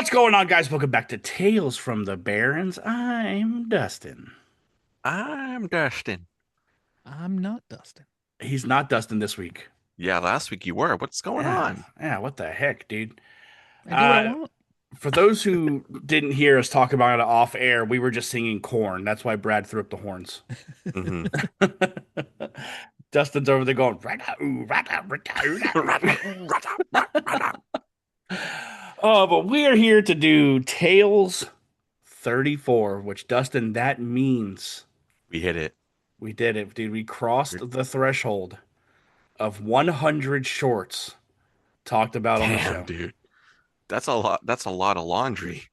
What's going on, guys? Welcome back to Tales from the Barrens. I'm Dustin. I'm Dustin. I'm not Dustin. He's not Dustin this week. Yeah, last week you were. What's going Yeah, on? yeah, what the heck, dude? I do what I Uh, want. for those who didn't hear us talk about it off air, we were just singing corn. That's why Brad threw up the horns. Hmm. Dustin's over there going, "Rata-oo, rata-rata-oo-rata-oo." Oh, but we're here to do Tales 34, which, Dustin, that means We hit it. we did it, dude. We You're- crossed the threshold of 100 shorts talked about on the Damn, show. dude. That's a lot. That's a lot of laundry.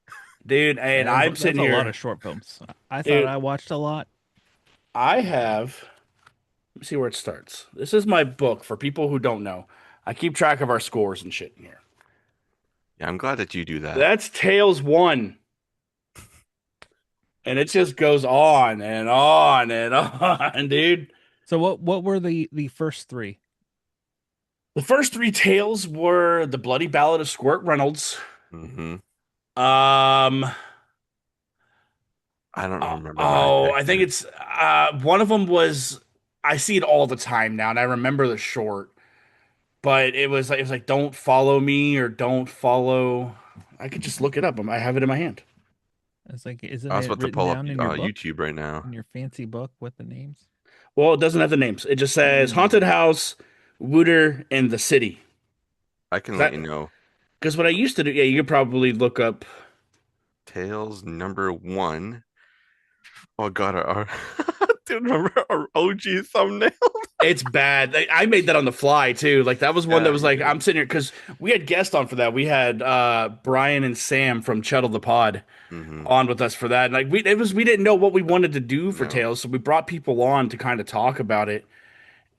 Dude, and I'm That's sitting a lot here, of short films. I thought dude, I watched a lot. I have, let me see where it starts. This is my book for people who don't know. I keep track of our scores and shit in here. Yeah, I'm glad that you do that. That's Tails 1. And it just goes on and on and on, dude. So what were the first three? The first three tales were The Bloody Ballad of Squirt Reynolds. Hmm. Um, I don't remember what I oh, I picked, think dude. it's one of them was I see it all the time now, and I remember the short, but it was like don't follow me or don't follow. I could just look it up. I have it in my hand. It's like, isn't I was it about to written pull up down in your book, YouTube right now. in your fancy book with the names? Well, it doesn't have the names. It just says Haunted Mm. House, Wooter, and the City. I can let That you know. because what I used to do, yeah, you could probably look up. Tails number one. Oh God, our dude, remember our OG thumbnail? It's bad. I made that on the fly too. Like that was one that Yeah, was you like did. I'm sitting here because we had guests on for that. We had Brian and Sam from Chettle the Pod Hmm. on with us for that. And like we didn't know what we wanted to do for No, Tales, so we brought people on to kind of talk about it.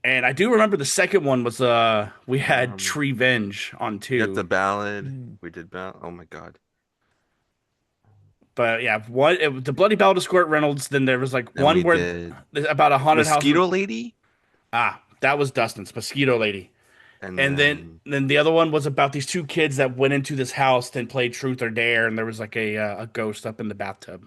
And I do remember the second one was we had um, Tree Venge on we got two. the ballad. Mm. We did ballad. Oh my God. But yeah, the Bloody Ballad of Squirt Reynolds. Then there was like Then one we where did about a haunted house. Mosquito Lady, That was Dustin's Mosquito Lady. and And then then then the other one was about these two kids that went into this house and played Truth or Dare, and there was like a ghost up in the bathtub.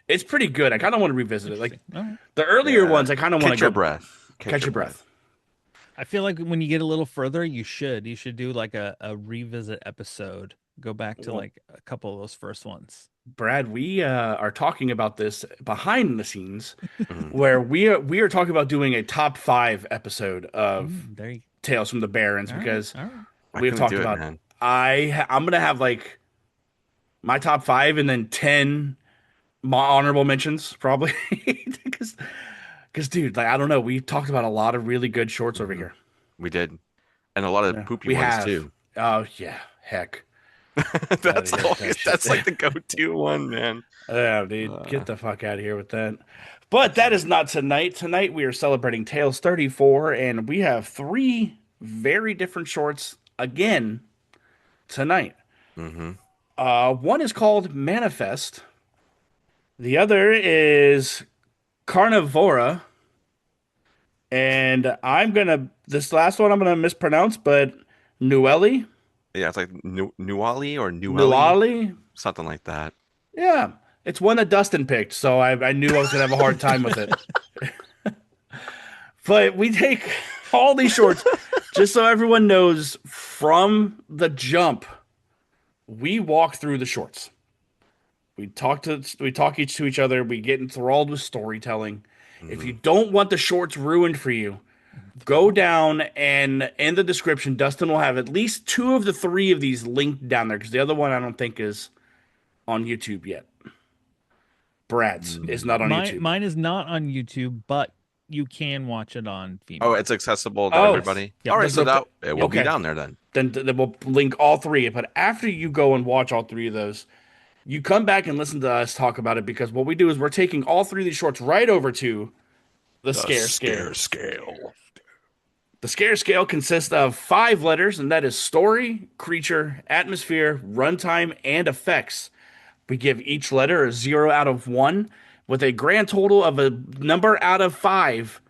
It's pretty good. I kind of want to revisit it. Like Interesting. All right. the earlier yeah, ones, I kind of want to catch your go breath. Catch catch your your breath. breath. I feel like when you get a little further, you should do like a revisit episode. Go back to Well, like a couple of those first ones. Brad, we are talking about this behind the scenes, Mhm. where we are talking about doing a top five episode of There you Tales from the Barrens All right. because All right. Why we have can't we talked do it, about man? I'm gonna have like my top five and then 10 honorable mentions probably because dude, like I don't know, we talked about a lot of really good shorts over Hmm. here. We did, and a lot of Yeah, poopy we ones have. too. Oh yeah, heck, That's that always shit. that's like the go-to one, man. Yeah, dude, Uh, get the fuck out of here with that. But that is not tonight. Tonight we are celebrating Tales 34, and we have three very different shorts again tonight. hmm. One is called Manifest. The other is Carnivora. And this last one I'm gonna mispronounce, but Nueli, Yeah, it's like Nuali or Nueli, Nuali. something like that. Yeah, it's one that Dustin picked, so I knew I was gonna have a hard time with it. But we take all these shorts, just so everyone knows from the jump, we walk through the shorts. We talk each to each other. We get enthralled with storytelling. If you Hmm. don't want the shorts ruined for you, go down and in the description, Dustin will have at least two of the three of these linked down there because the other one I don't think is on YouTube yet. Brad's is not on YouTube. Mine is not on YouTube, but you can watch it on Oh, Vimeo. it's accessible to Oh, Yes. everybody. Yep. All right, there's so no. that it will be Okay, down there then. then we'll link all three. But after you go and watch all three of those, you come back and listen to us talk about it because what we do is we're taking all three of these shorts right over to the The scare scale. scare scale. The scare scale consists of five letters, and that is story, creature, atmosphere, runtime, and effects. We give each letter a 0 out of 1 with a grand total of a number out of 5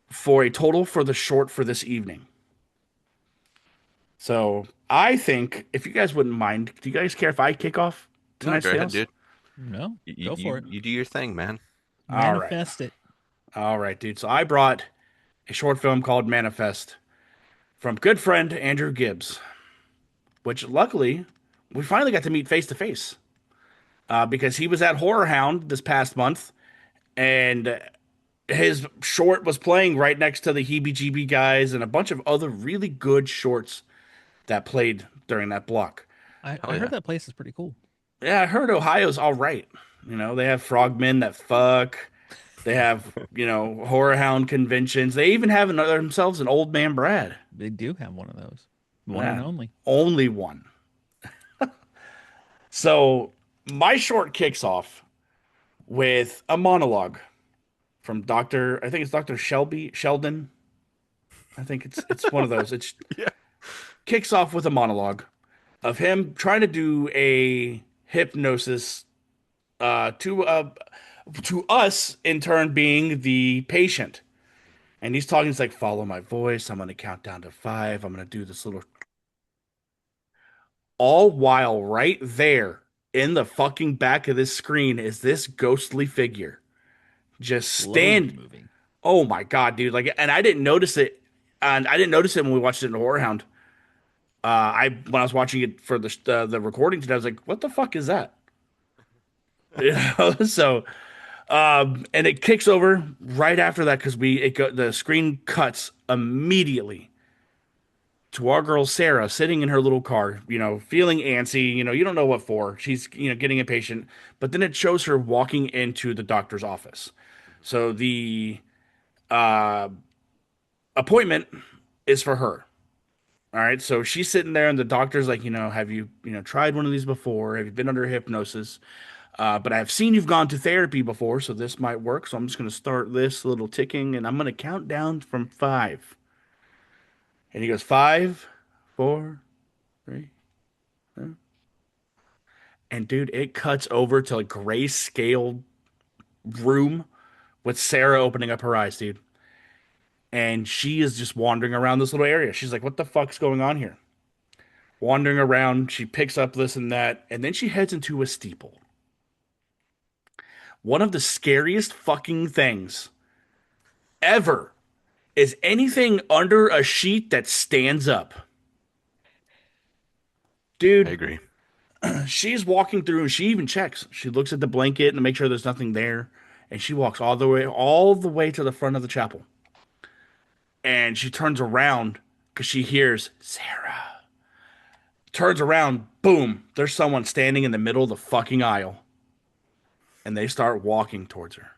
for a total for the short for this evening. So I think if you guys wouldn't mind, do you guys care if I kick off No, tonight's go ahead, tales? dude. No, You go for you it. you do your thing, man. All right. Manifest it. All right, dude. So I brought a short film called Manifest from good friend Andrew Gibbs, which luckily we finally got to meet face to face because he was at Horror Hound this past month and his short was playing right next to the Heebie Jeebie guys and a bunch of other really good shorts that played during that block. I Hell heard yeah. that place is pretty cool. Yeah, I heard Ohio's all right. You know, they have frogmen that fuck. They have, horror hound conventions. They even have themselves an old man Brad. They do have one of those. One and Yeah, only. only one. So my short kicks off with a monologue from Dr. I think it's Dr. Sheldon. I think it's one of those. It Yeah. kicks off with a monologue of him trying to do a hypnosis to us in turn being the patient. And he's talking, he's like, follow my voice. I'm going to count down to 5. I'm going to do this little. All while right there in the fucking back of this screen is this ghostly figure just Slowly stand. moving. Oh my God, dude. Like, and I didn't notice it. And I didn't notice it when we watched it in Horror Hound. When I was watching it for the recording today, I was like, what the fuck is that? So, and it kicks over right after that because the screen cuts immediately to our girl Sarah sitting in her little car, feeling antsy, you don't know what for. She's, getting impatient, but then it shows her walking into the doctor's office. So the uh, appointment is for her. All right. So she's sitting there and the doctor's like, have you, tried one of these before? Have you been under hypnosis? But I've seen you've gone to therapy before, so this might work. So I'm just going to start this little ticking and I'm going to count down from 5. And he goes, 5, 4, 3. And dude, it cuts over to a grayscale room with Sarah opening up her eyes, dude. And she is just wandering around this little area. She's like, what the fuck's going on here? Wandering around, she picks up this and that, and then she heads into a steeple. One of the scariest fucking things ever is anything under a sheet that stands up. I Dude, agree. she's walking through and she even checks. She looks at the blanket and make sure there's nothing there. And she walks all the way to the front of the chapel. And she turns around because she hears Sarah. Turns around, boom, there's someone standing in the middle of the fucking aisle. And they start walking towards her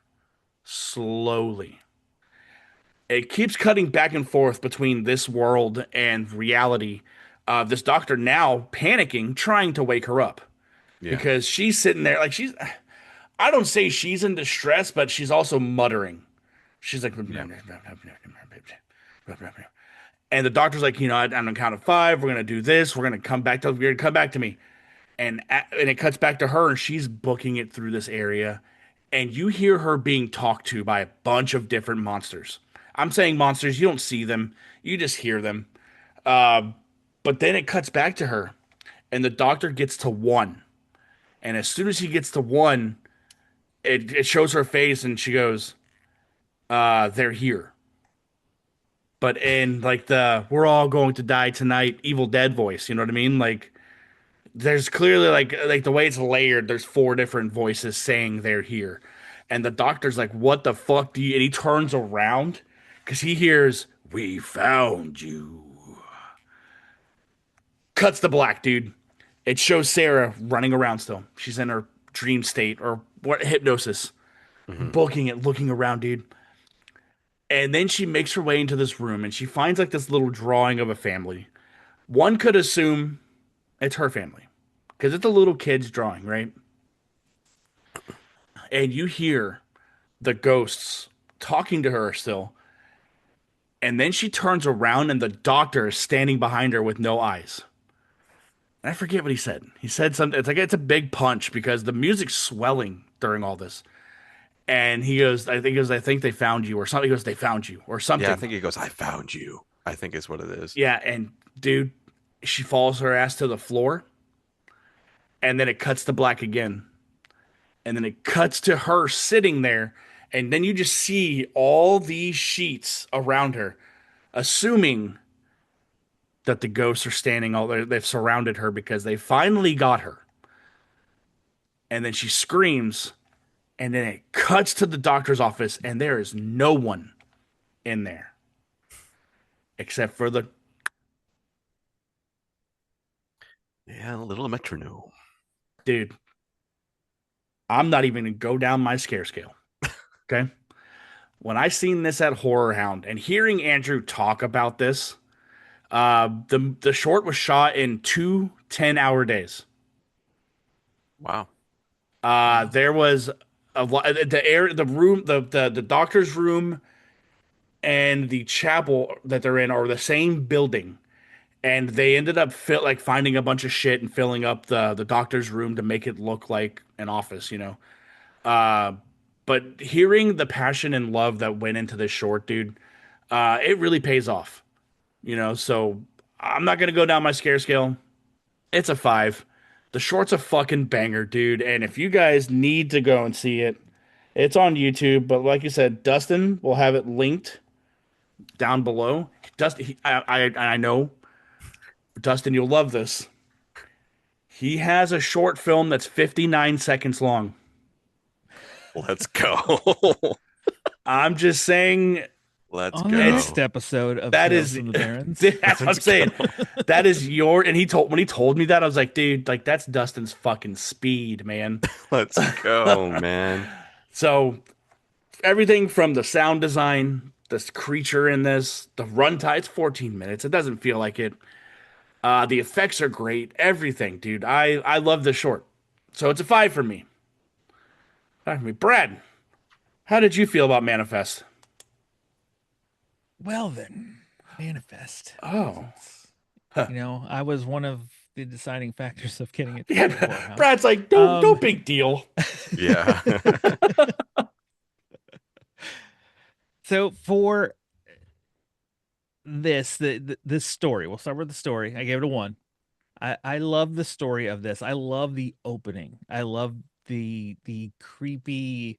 slowly. It keeps cutting back and forth between this world and reality. This doctor now panicking, trying to wake her up Yeah. because she's sitting there like I don't say she's in distress, but she's also muttering. She's like, Yeah. and the doctor's like, I'm gonna count of 5. We're gonna do this. You're gonna come back to me. And it cuts back to her, and she's booking it through this area, and you hear her being talked to by a bunch of different monsters. I'm saying monsters, you don't see them, you just hear them. But then it cuts back to her, and the doctor gets to 1, and as soon as he gets to 1, it shows her face, and she goes, "They're here." But in like the "we're all going to die tonight" Evil Dead voice, you know what I mean? Like there's clearly like the way it's layered, there's 4 different voices saying they're here. And the doctor's like, what the fuck do you, and he turns around because he hears, we found you. Cuts to black, dude. It shows Sarah running around still. She's in her dream state or what, hypnosis, Hmm. booking it, looking around, dude. And then she makes her way into this room and she finds like this little drawing of a family. One could assume it's her family because it's a little kid's drawing, right? And you hear the ghosts talking to her still. And then she turns around and the doctor is standing behind her with no eyes. And I forget what he said. He said something. It's like it's a big punch because the music's swelling during all this. And I think they found you or something. He goes, they found you or Yeah, I something. think he goes, I found you. I think is what it is. Yeah. And dude, She falls her ass to the floor, and then it cuts to black again. And then it cuts to her sitting there, and then you just see all these sheets around her, assuming that the ghosts are standing all there. They've surrounded her because they finally got her. And then she screams, and then it cuts to the doctor's office, and there is no one in there except for the Yeah, a little metronome. dude. I'm not even gonna go down my scare scale. Okay. When I seen this at Horror Hound and hearing Andrew talk about this, the short was shot in 2 10-hour days. Wow. Wow. There was the room, the doctor's room and the chapel that they're in are the same building, and they ended up finding a bunch of shit and filling up the doctor's room to make it look like an office, you know. Uh, but hearing the passion and love that went into this short, dude, it really pays off, you know. So I'm not gonna go down my scare scale. It's a 5. The short's a fucking banger, dude. And if you guys need to go and see it, it's on YouTube. But like you said, Dustin will have it linked down below. Dustin, I know, Dustin, you'll love this. He has a short film that's 59 seconds long. Let's go. I'm just saying, Let's On the it's go. next episode of that Tales is from the Barrens. that's what I'm Let's saying. go. That is your and when he told me that, I was like, dude, like that's Dustin's fucking speed, man. Let's go, man. So everything from the sound design, this creature in this, the runtime, it's 14 minutes. It doesn't feel like it. The effects are great. Everything, dude. I love this short. So it's a 5 for me. 5 for me. Brad, how did you feel about Manifest? Well then, manifest. Oh. Huh. I was one of the deciding factors of getting it to the Yeah, whorehouse. Brad's like, no big deal. Yeah. So for this story, we'll start with the story. I gave it a 1. I love the story of this. I love the opening. I love the creepy,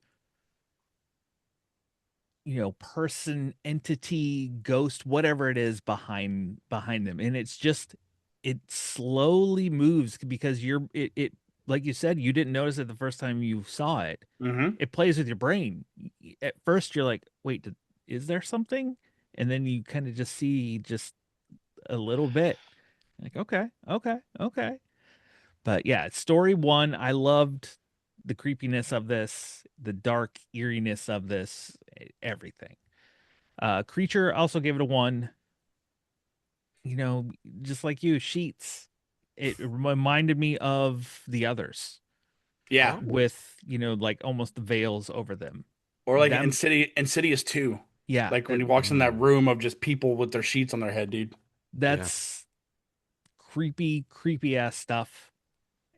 person, entity, ghost, whatever it is behind them. And it slowly moves because it like you said, you didn't notice it the first time you saw it. Mm-hmm. It plays with your brain. At first you're like, wait, is there something? And then you kind of just see just a little bit. Like, okay, okay, okay. But yeah, story 1, I loved the creepiness of this, the dark eeriness of this, everything. Creature also gave it a 1. You know, just like you, sheets. It reminded me of the others Yeah. Oh, with, like almost the veils over them. Or like Them, Insidious 2. yeah, Like when he walks in that room of just people with their sheets on their head, dude. yeah. that's creepy, creepy ass stuff.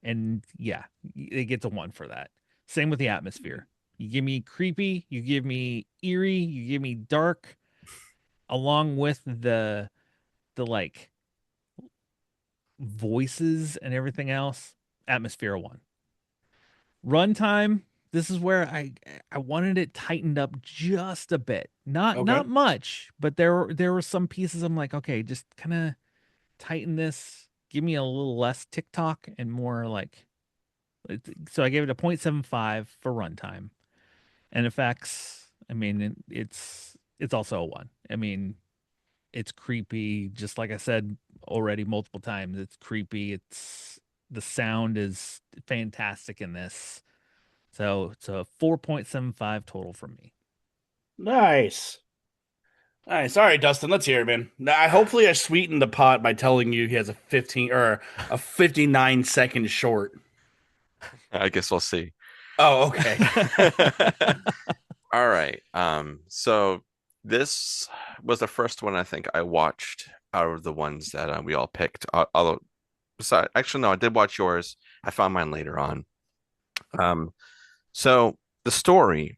And yeah, it gets a 1 for that. Same with the atmosphere. You give me creepy, you give me eerie, you give me dark, along with the like voices and everything else. Atmosphere a 1. Runtime. This is where I wanted it tightened up just a bit. Not Okay. not much, but there were some pieces I'm like, okay, just kind of tighten this. Give me a little less TikTok and more like. So I gave it a 0.75 for runtime. And effects, I mean, it's also a 1. I mean, it's creepy, just like I said already multiple times. It's creepy. The sound is fantastic in this. So it's a 4.75 total from me. Nice. Nice. All right, Dustin, let's hear it, man. Hopefully I sweetened the pot by telling you he has a 15 or a 59-second short. I guess we'll see. Oh, okay. All right. So this was the first one I think I watched out of the ones that we all picked. Although, actually, no, I did watch yours. I found mine later on. Um, so the story,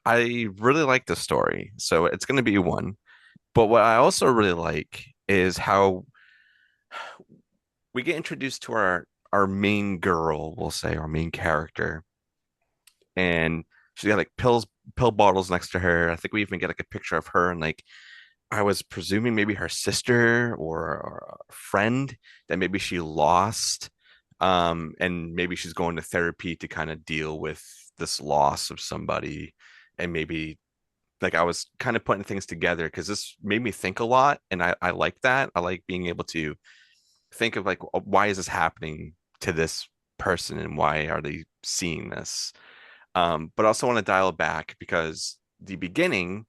I really like the story, so it's going to be 1. But what I also really like is how we get introduced to our main girl, we'll say our main character, and she's got like pill bottles next to her. I think we even get like a picture of her and like I was presuming maybe her sister or a friend that maybe she lost. And maybe she's going to therapy to kind of deal with this loss of somebody. And maybe like I was kind of putting things together because this made me think a lot. And I like that. I like being able to think of like, why is this happening to this person and why are they seeing this? But I also want to dial it back because the beginning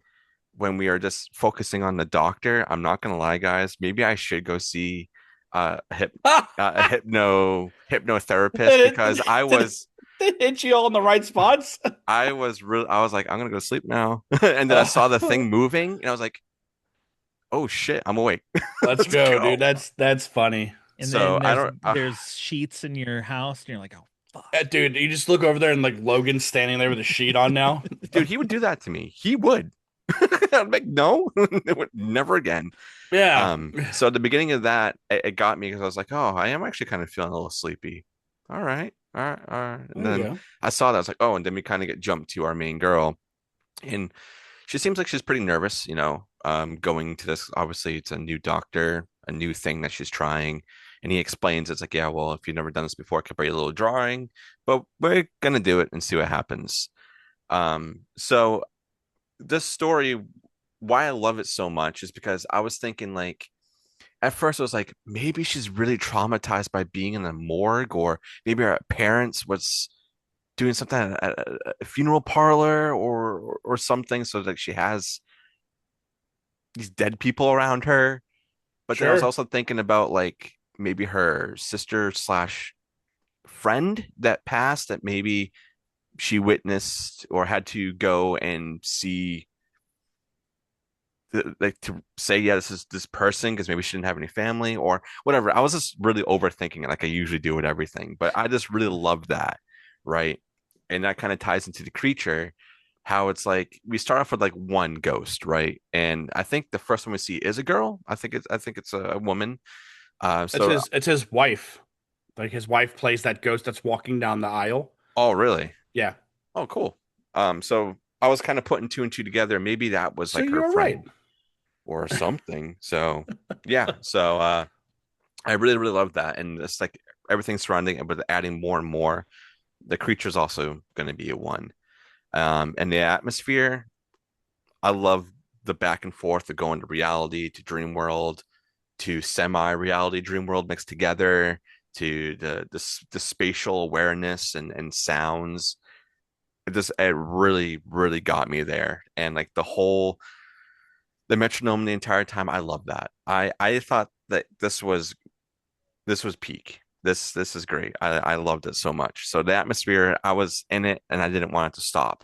when we are just focusing on the doctor, I'm not gonna lie, guys. Maybe I should go see a hypnotherapist Did because did it hit you all in the right spots? I was like I'm gonna go sleep now, and then I saw the thing moving, and I was like, oh shit, I'm awake. Let's Let's go, dude. go. That's funny. And So then I there's don't, there's sheets in your house, and you're like, oh fuck. Dude, you just look over there and like Logan's standing there with a sheet on now. dude, he would do that to me. He would. I'm like, no, never again. Yeah. So at the beginning of that, it got me because I was like, oh, I am actually kind of feeling a little sleepy. All right, all right, all right. And There you then go. I saw that. I was like, oh, and then we kind of get jumped to our main girl. And she seems like she's pretty nervous, going to this. Obviously, it's a new doctor, a new thing that she's trying. And he explains it's like, yeah, well, if you've never done this before, it could be a little drawing, but we're gonna do it and see what happens. So this story, why I love it so much is because I was thinking like at first I was like, maybe she's really traumatized by being in the morgue, or maybe her parents was doing something at a funeral parlor or something, so that she has these dead people around her. But then I was Sure. also thinking about like maybe her sister slash friend that passed that maybe she witnessed or had to go and see like to say, yeah, this is this person because maybe she didn't have any family or whatever. I was just really overthinking it like I usually do with everything, but I just really love that, right? And that kind of ties into the creature, how it's like we start off with like one ghost, right? And I think the first one we see is a girl. I think it's a woman. It's So his wife. Like his wife plays that ghost that's walking down the aisle. oh really? Yeah. Oh cool. So I was kind of putting two and two together. Maybe that was So like her you're right. friend or something. So yeah. So I really, really love that. And it's like everything surrounding it, but adding more and more. The creature's also going to be a one. And the atmosphere, I love the back and forth of going to reality, to dream world, to semi-reality dream world mixed together, to the spatial awareness and sounds. It really, really got me there. And like the metronome the entire time, I love that. I thought that this was peak. This is great. I loved it so much. So the atmosphere, I was in it and I didn't want it to stop.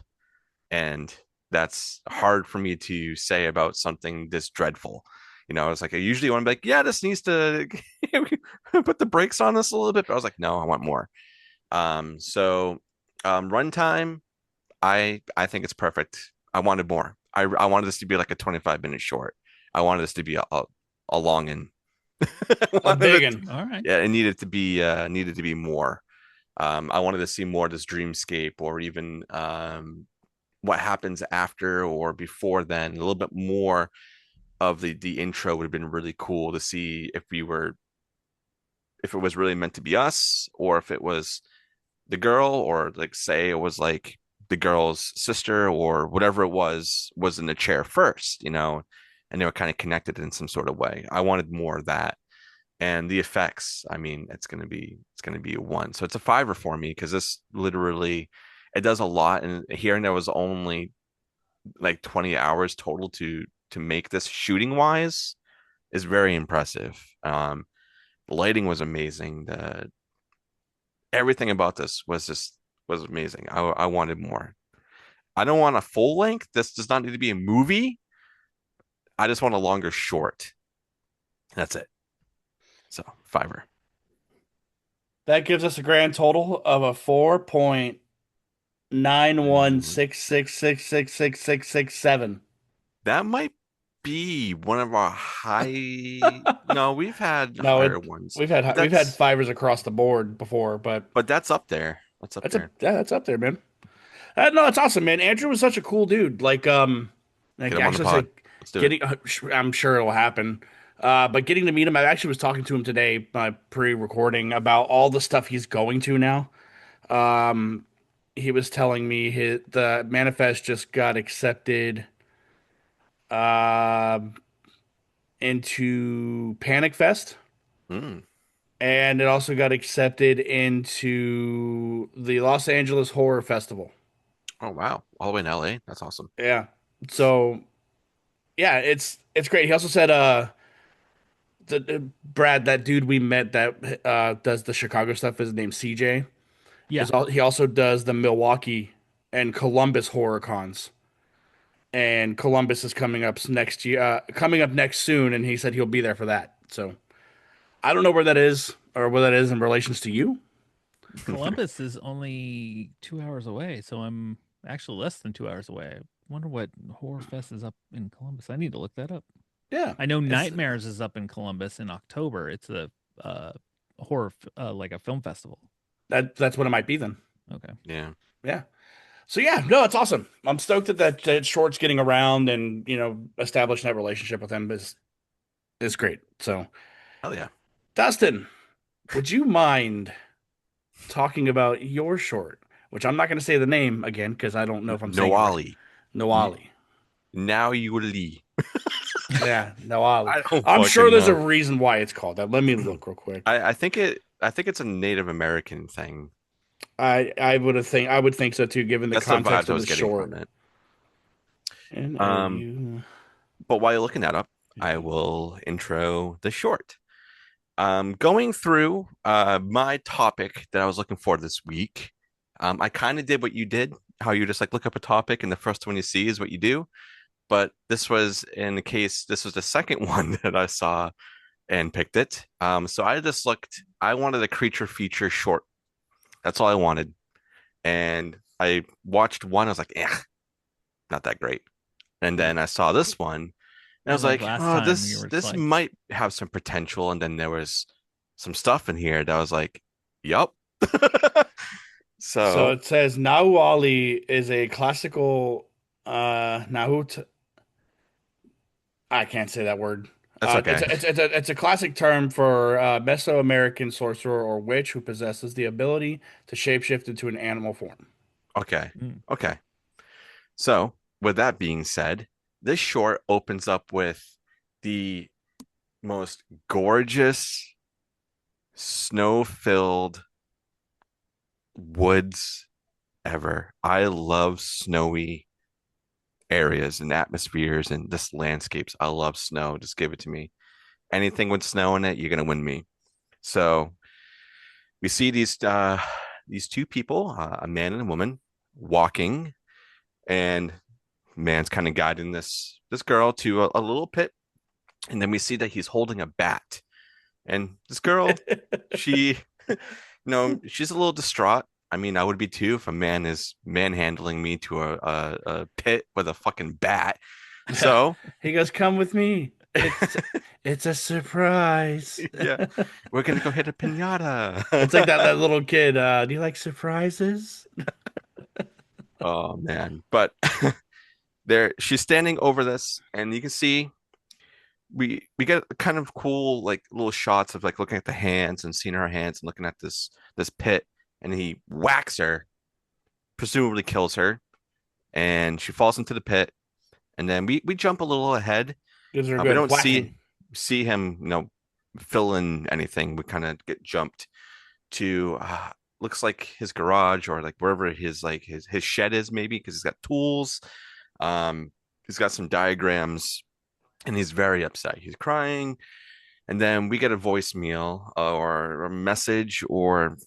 And that's hard for me to say about something this dreadful. It's like I usually want to be like, yeah, this needs to put the brakes on this a little bit. But I was like, no, I want more. So runtime, I think it's perfect. I wanted more. I wanted this to be like a 25-minute short. I wanted this to be a long and I A wanted big it, one. All right. yeah, it needed to be more. I wanted to see more of this dreamscape or even what happens after or before then. A little bit more of the intro would have been really cool to see if it was really meant to be us or if it was the girl or like say it was like the girl's sister or whatever it was in the chair first, and they were kind of connected in some sort of way. I wanted more of that. And the effects, I mean, it's gonna be a one. So it's a fiver for me because this literally it does a lot. And hearing there was only like 20 hours total to make this shooting wise is very impressive. The lighting was amazing. The everything about this was amazing. I wanted more. I don't want a full length. This does not need to be a movie. I just want a longer short. That's it. So fiver. That gives us a grand total of a 4.9166666667. That might be one of our high. No, we've had No, higher ones, but we've had that's fivers across the board before, but up there. That's up there. that's up there, man. No, it's awesome, man. Andrew was such a cool dude. Get Like him on the actually, say pod. Let's do it. getting, I'm sure it'll happen. But getting to meet him, I actually was talking to him today, pre-recording about all the stuff he's going to now. Um, he was telling me the manifest just got accepted, uh, into Panic Fest, Mm. and it also got accepted into the Los Angeles Horror Festival. Oh wow, all the way in LA. That's awesome. Yeah. So yeah, it's great. He also said Brad, that dude we met that does the Chicago stuff, his name's CJ. Yeah. He also does the Milwaukee and Columbus horror cons. And Columbus is coming up next year, coming up next soon, and he said he'll be there for that. So I don't know where that is or where that is in relations to you. Columbus is only 2 hours away, so I'm actually less than 2 hours away. I wonder what Horror Fest is up in Columbus. I need to look that up. Yeah, I know it's Nightmares is up in Columbus in October. It's a like a film festival. that's what it might be then. Okay. Yeah. Yeah. So yeah, no, it's awesome. I'm stoked that Short's getting around and establishing that relationship with him is great. So Hell yeah. Dustin, would you mind talking about your short, which I'm not going to say the name again because I don't know if I'm saying it right. Noali. N- Noali. Now you Lee. Yeah, Noali. I don't I'm sure fucking there's a know. reason why it's called that. Let me look real quick. I think it's a Native American thing. I would think so too, given the That's the context vibes I of was the getting from short. it. Um, N-O-U. but while you're looking that up, I will intro the short. Going through my topic that I was looking for this week, I kind of did what you did, how you just like look up a topic and the first one you see is what you do. But this was in the case, this was the second one that I saw and picked it. So I just looked, I wanted a creature feature short. That's all I wanted. And I watched one, I was like, eh, not that great. And then I saw this one, and I was And like like, last oh, time, you were just this like, might have some potential. And then there was some stuff in here that I was like, yup. So So it says Nauali is a classical Nahut. I can't say that word. that's okay. It's a classic term for Mesoamerican sorcerer or witch who possesses the ability to shapeshift into an animal form. Okay. mm, Okay. So with that being said, this short opens up with the most gorgeous snow-filled woods ever. I love snowy areas and atmospheres and just landscapes. I love snow. Just give it to me. Anything with snow in it, you're gonna win me. So we see these two people, a man and a woman, walking, and man's kind of guiding this girl to a little pit, and then we see that he's holding a bat, and this girl, she, she's a little distraught. I mean, I would be too if a man is manhandling me to a pit with a fucking bat. So He goes, "Come with me. It's a surprise." yeah, we're gonna go hit a pinata. It's like that little kid. Do you like surprises? Oh man. But there she's standing over this, and you can see we get kind of cool like little shots of like looking at the hands and seeing her hands and looking at this pit, and he whacks her, presumably kills her, and she falls into the pit. And then we jump a little ahead. Gives her a We good don't whacking. see him, fill in anything. We kind of get jumped to looks like his garage or like wherever his shed is, maybe because he's got tools. He's got some diagrams, and he's very upset. He's crying, and then we get a voicemail or a message or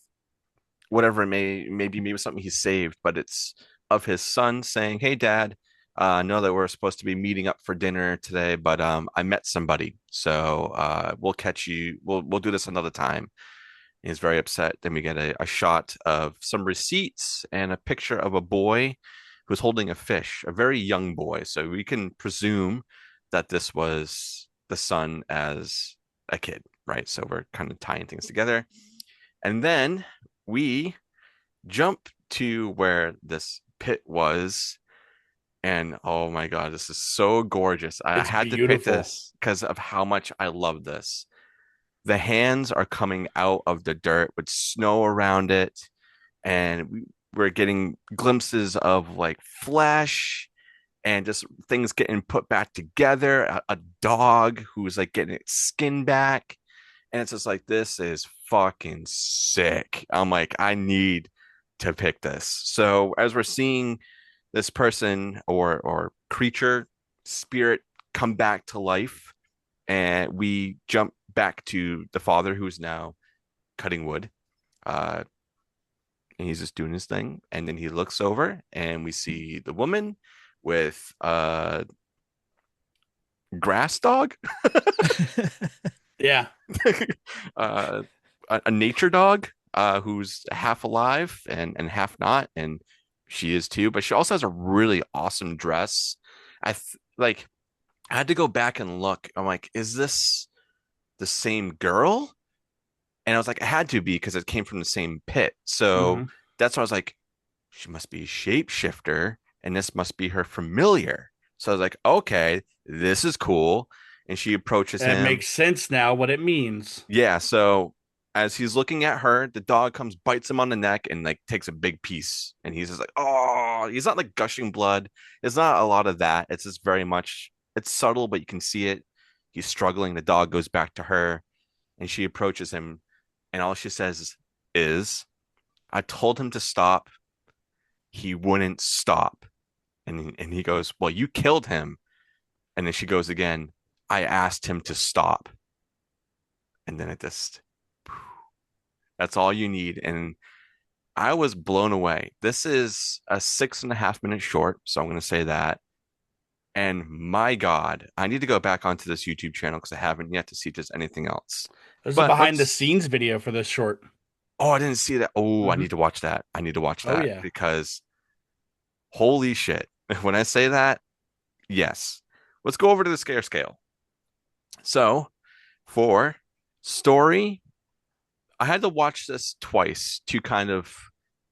whatever it may be, maybe something he saved, but it's of his son saying, "Hey, Dad, I know that we're supposed to be meeting up for dinner today, but I met somebody, so we'll catch you. We'll do this another time." He's very upset. Then we get a shot of some receipts and a picture of a boy who's holding a fish, a very young boy. So we can presume that this was the son as a kid, right? So we're kind of tying things together. And then we jump to where this pit was. And oh my God, this is so gorgeous. I It's had to pick beautiful. this because of how much I love this. The hands are coming out of the dirt with snow around it. And we're getting glimpses of like flesh and just things getting put back together. A dog who's like getting its skin back. And it's just like, this is fucking sick. I'm like, I need to pick this. So as we're seeing this person or creature spirit come back to life, and we jump back to the father who's now cutting wood. Uh, and he's just doing his thing. And then he looks over and we see the woman with grass dog, Yeah. uh, a nature dog who's half alive and half not, and she is too. But she also has a really awesome dress. Like I had to go back and look. I'm like, is this the same girl? And I was like, it had to be because it came from the same pit. So Hmm. that's why I was like, she must be a shapeshifter, and this must be her familiar. So I was like, okay, this is cool. And she approaches That him. makes sense now what it means. Yeah, so as he's looking at her, the dog comes, bites him on the neck, and like takes a big piece. And he's just like, oh, he's not like gushing blood. It's not a lot of that. It's just very much, it's subtle, but you can see it. He's struggling. The dog goes back to her, and she approaches him, and all she says is, I told him to stop. He wouldn't stop. And he goes, well, you killed him. And then she goes again, I asked him to stop. And then it just, that's all you need. And I was blown away. This is a 6.5 minute short, so I'm going to say that. And my God, I need to go back onto this YouTube channel because I haven't yet to see if there's anything else. There's a But behind the scenes video for this short. oh, I didn't see that. Oh, I Hmm. need to watch that. I need to watch Oh that yeah. because holy shit. When I say that, yes. Let's go over to the scare scale. So for story, I had to watch this twice to kind of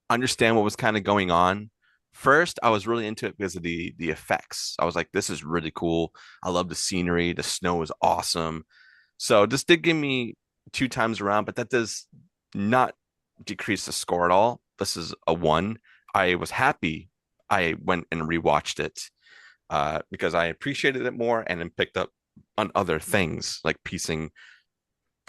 understand what was kind of going on. First, I was really into it because of the effects. I was like, this is really cool. I love the scenery. The snow is awesome. So this did give me two times around, but that does not decrease the score at all. This is a one. I was happy I went and rewatched it because I appreciated it more and then picked up on other things like piecing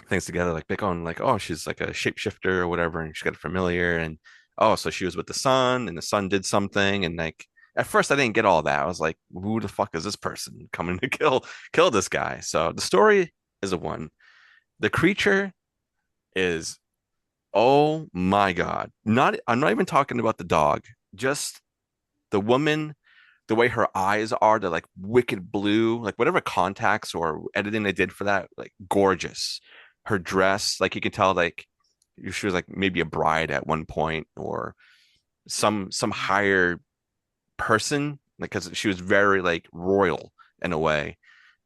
things together, like pick on like, oh, she's like a shapeshifter or whatever, and she's got a familiar, and oh, so she was with the sun, and the sun did something, and like at first I didn't get all that. I was like, who the fuck is this person coming to kill this guy? So the story is a one. The creature is oh my God. Not I'm not even talking about the dog, just the woman, the way her eyes are, they're like wicked blue, like whatever contacts or editing they did for that, like gorgeous. Her dress, like you can tell, like she was like maybe a bride at one point or some higher person, like because she was very like royal in a way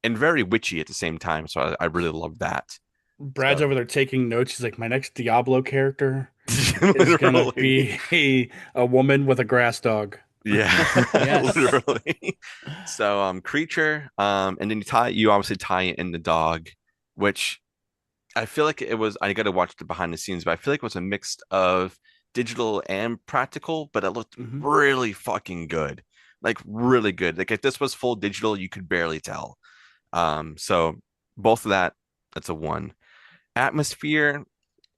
and very witchy at the same time. So I really love that. Brad's So over there taking notes. He's like, my next Diablo character is gonna literally, be a woman with a grass dog. yeah, Yes. literally. So creature, and then you obviously tie it in the dog, which I feel like it was, I got to watch the behind the scenes, but I feel like it was a mix of digital and practical, but it looked Hmm. really fucking good. Like really good. Like if this was full digital, you could barely tell. So both of that, that's a one. Atmosphere,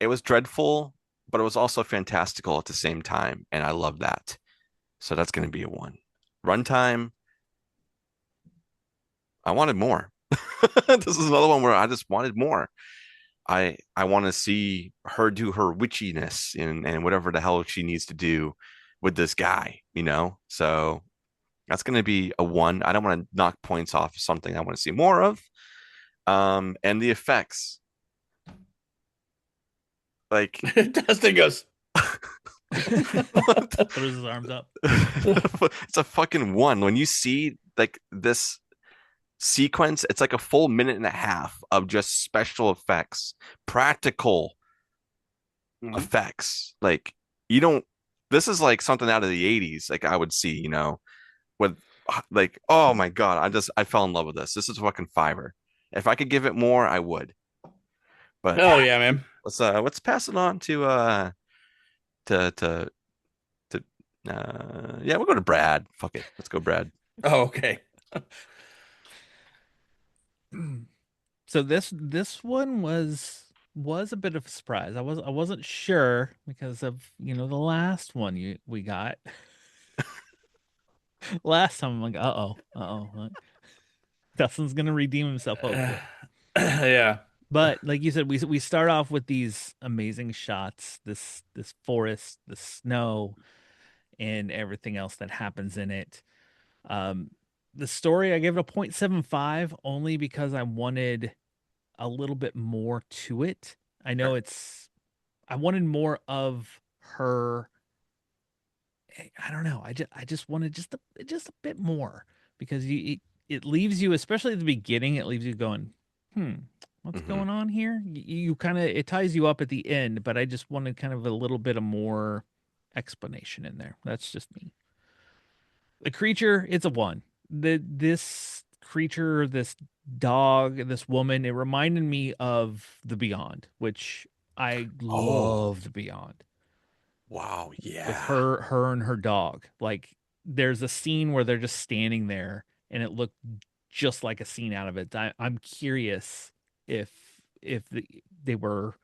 it was dreadful, but it was also fantastical at the same time, and I love that. So that's going to be a one. Runtime, I wanted more. This is another one where I just wanted more. I want to see her do her witchiness and whatever the hell she needs to do with this guy, you know? So that's going to be a one. I don't want to knock points off of something I want to see more of. And the effects, like Dustin goes, what? Throws his arms up. It's a fucking one. When you see like this sequence. It's like a full minute and a half of just special effects, practical Mhm. effects. Like you don't. This is like something out of the '80s. Like I would see, with like, oh my God, I fell in love with this. This is fucking fiver. If I could give it more, I would. But Oh yeah, man. let's pass it on to to to yeah, we'll go to Brad. Fuck it. Let's go, Brad. Oh, okay. So this one was a bit of a surprise. I wasn't sure because of, the last one we got. Last time I'm like, uh-oh. Dustin's gonna redeem himself, hopefully. Yeah. But like you said, we start off with these amazing shots, this forest, the snow, and everything else that happens in it. Um, the story I gave it a 0.75 only because I wanted a little bit more to it. I know Sure. I wanted more of her. I don't know. I just wanted just a bit more because it leaves you, especially at the beginning, it leaves you going, hmm, what's Hmm. going on here? You kind of it ties you up at the end, but I just wanted kind of a little bit of more explanation in there. That's just me. The creature, it's a one. This creature, this dog, this woman, it reminded me of The Beyond, which I Oh, love The Beyond wow. with Yeah. her and her dog. Like there's a scene where they're just standing there and it looked just like a scene out of it. I'm curious if they were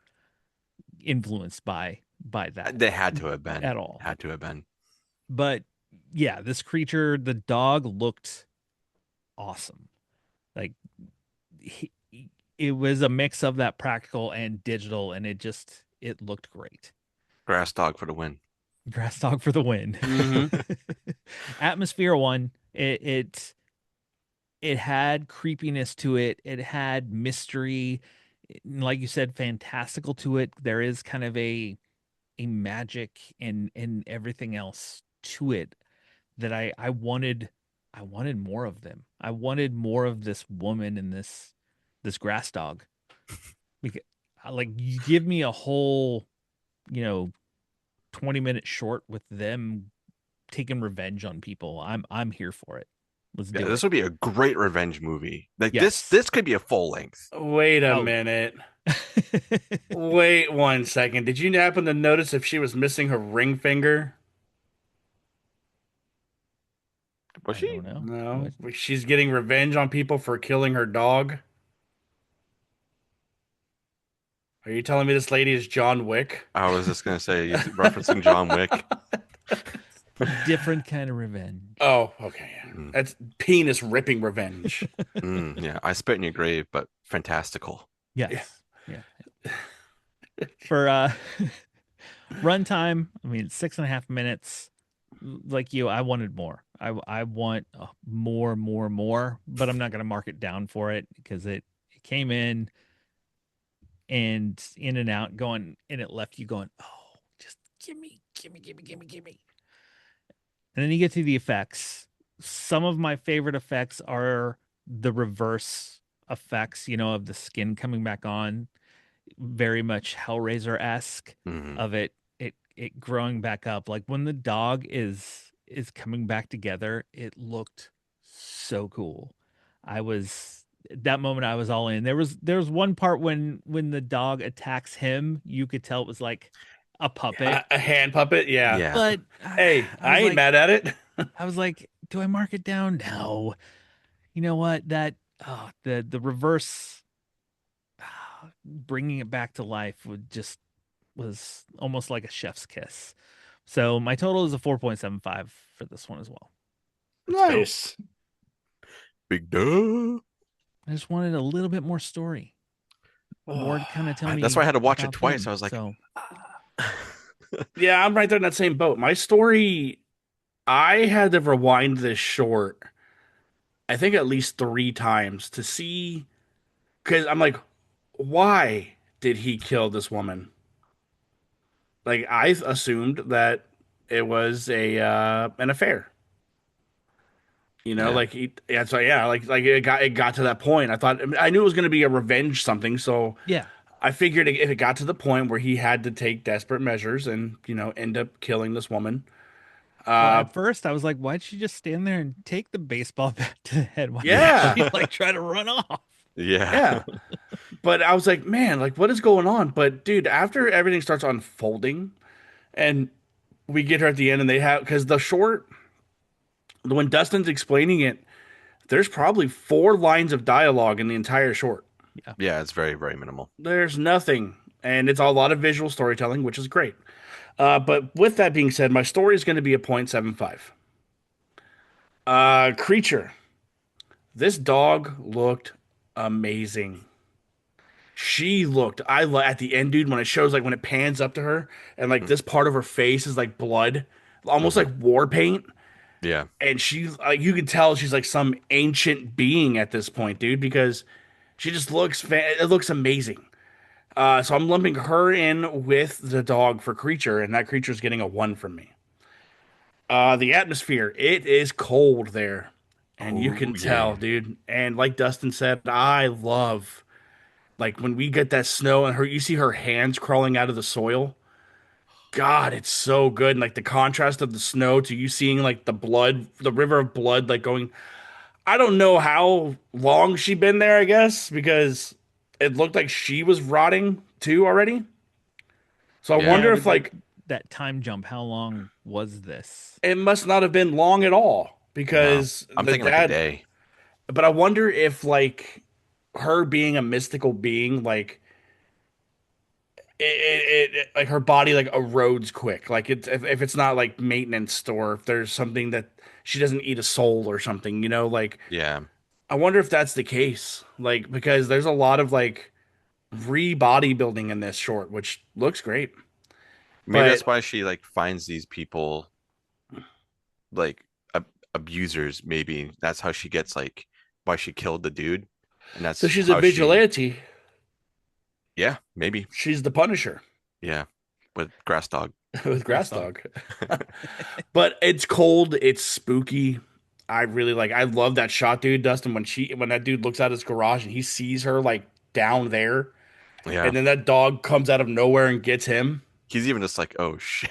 influenced by that They had to have been. at all. Had to have been. But yeah, this creature, the dog looked awesome. Like he, it was a mix of that practical and digital, and it looked great. Grass dog for the win. Grass dog for the win. Hmm. Atmosphere one. It had creepiness to it. It had mystery, like you said, fantastical to it. There is kind of a magic and everything else to it that I wanted more of them. I wanted more of this woman and this grass dog. Because, like you give me a whole, you know, 20-minute short with them taking revenge on people. I'm here for it. Let's Yeah, do this it. would be a great revenge movie. Like this, Yes. this could be a full length. Wait a Oh. minute. Wait 1 second. Did you happen to notice if she was missing her ring finger? Was I don't she? know. No. What? She's getting revenge on people for killing her dog. Are you telling me this lady is John Wick? I was just gonna say, he's referencing John Wick. Different kind of revenge. Oh, okay. Mm, That's penis ripping revenge. yeah, I spit in your grave, but fantastical. Yeah. Yes. Yeah. For runtime, I mean 6.5 minutes. Like you, I wanted more. I want more, but I'm not gonna mark it down for it because it came in and out going and it left you going, oh, just gimme. And then you get to the effects. Some of my favorite effects are the reverse effects, of the skin coming back on, very much Hellraiser-esque Hmm. of it growing back up. Like when the dog is coming back together, it looked so cool. I was that moment I was all in. There was one part when the dog attacks him, you could tell it was like a puppet. A hand puppet? Yeah. Yeah, But Hey, I I was ain't like mad at it. I was like, do I mark it down? No. You know what? The reverse bringing it back to life was almost like a chef's kiss. So my total is a 4.75 for this one as well. let's go. Nice. Big duh. I just wanted a little bit more story, more to kind of tell That's why I me had to watch it about twice. I them. was like, So Yeah, I'm right there in that same boat. My story, I had to rewind this short, I think at least 3 times to see, because I'm like, why did he kill this woman? Like, I assumed that it was a an affair. You know, Yeah. like yeah, so yeah, like it got to that point. I knew it was going to be a revenge something, so Yeah. I figured if it got to the point where he had to take desperate measures and end up killing this woman. Well, Uh, at first I was like, why'd she just stand there and take the baseball bat to the head? Why didn't yeah, she like try to run off? Yeah. yeah. But I was like, man, like what is going on? But dude, after everything starts unfolding and we get her at the end, and they have because the short when Dustin's explaining it, there's probably 4 lines of dialogue in the entire short. Yeah. Yeah, it's very, very minimal. There's nothing. And it's a lot of visual storytelling, which is great. But with that being said, my story is going to be a 0.75. Creature. This dog looked amazing. She looked. At the end, dude, when it shows like when it pans up to her and like Mm. this part of her face is like blood, almost Hmm. like war paint. Yeah. And she's like, you can tell she's like some ancient being at this point, dude, because she just it looks amazing. So I'm lumping her in with the dog for creature, and that creature's getting a 1 from me. The atmosphere, it is cold there, and you Oh can tell, yeah. dude. And like Dustin said, I love like when we get that snow and you see her hands crawling out of the soil. God, it's so good. And like the contrast of the snow to you seeing like the blood, the river of blood, like going. I don't know how long she been there, I guess, because it looked like she was rotting too already. So I Yeah, wonder with if like like that time jump, how long was this? it must not have been long at all No. because I'm the thinking like a dad. day. But I wonder if like her being a mystical being, like like her body like erodes quick. Like if it's not like maintenance or if there's something that she doesn't eat a soul or something, like Yeah. I wonder if that's the case. Like because there's a lot of like re-bodybuilding in this short, which looks great. Maybe But that's why she like finds these people like abusers. Maybe that's how she gets like why she killed the dude, and so that's she's a how she. vigilante. Yeah, maybe. She's the Punisher Yeah, with grass dog. with Grass Grass dog. Dog. But it's cold, it's spooky. I love that shot, dude, Dustin, when that dude looks out his garage and he sees her like down there, Yeah, and then that dog comes out of nowhere and gets him. he's even just like, oh shit.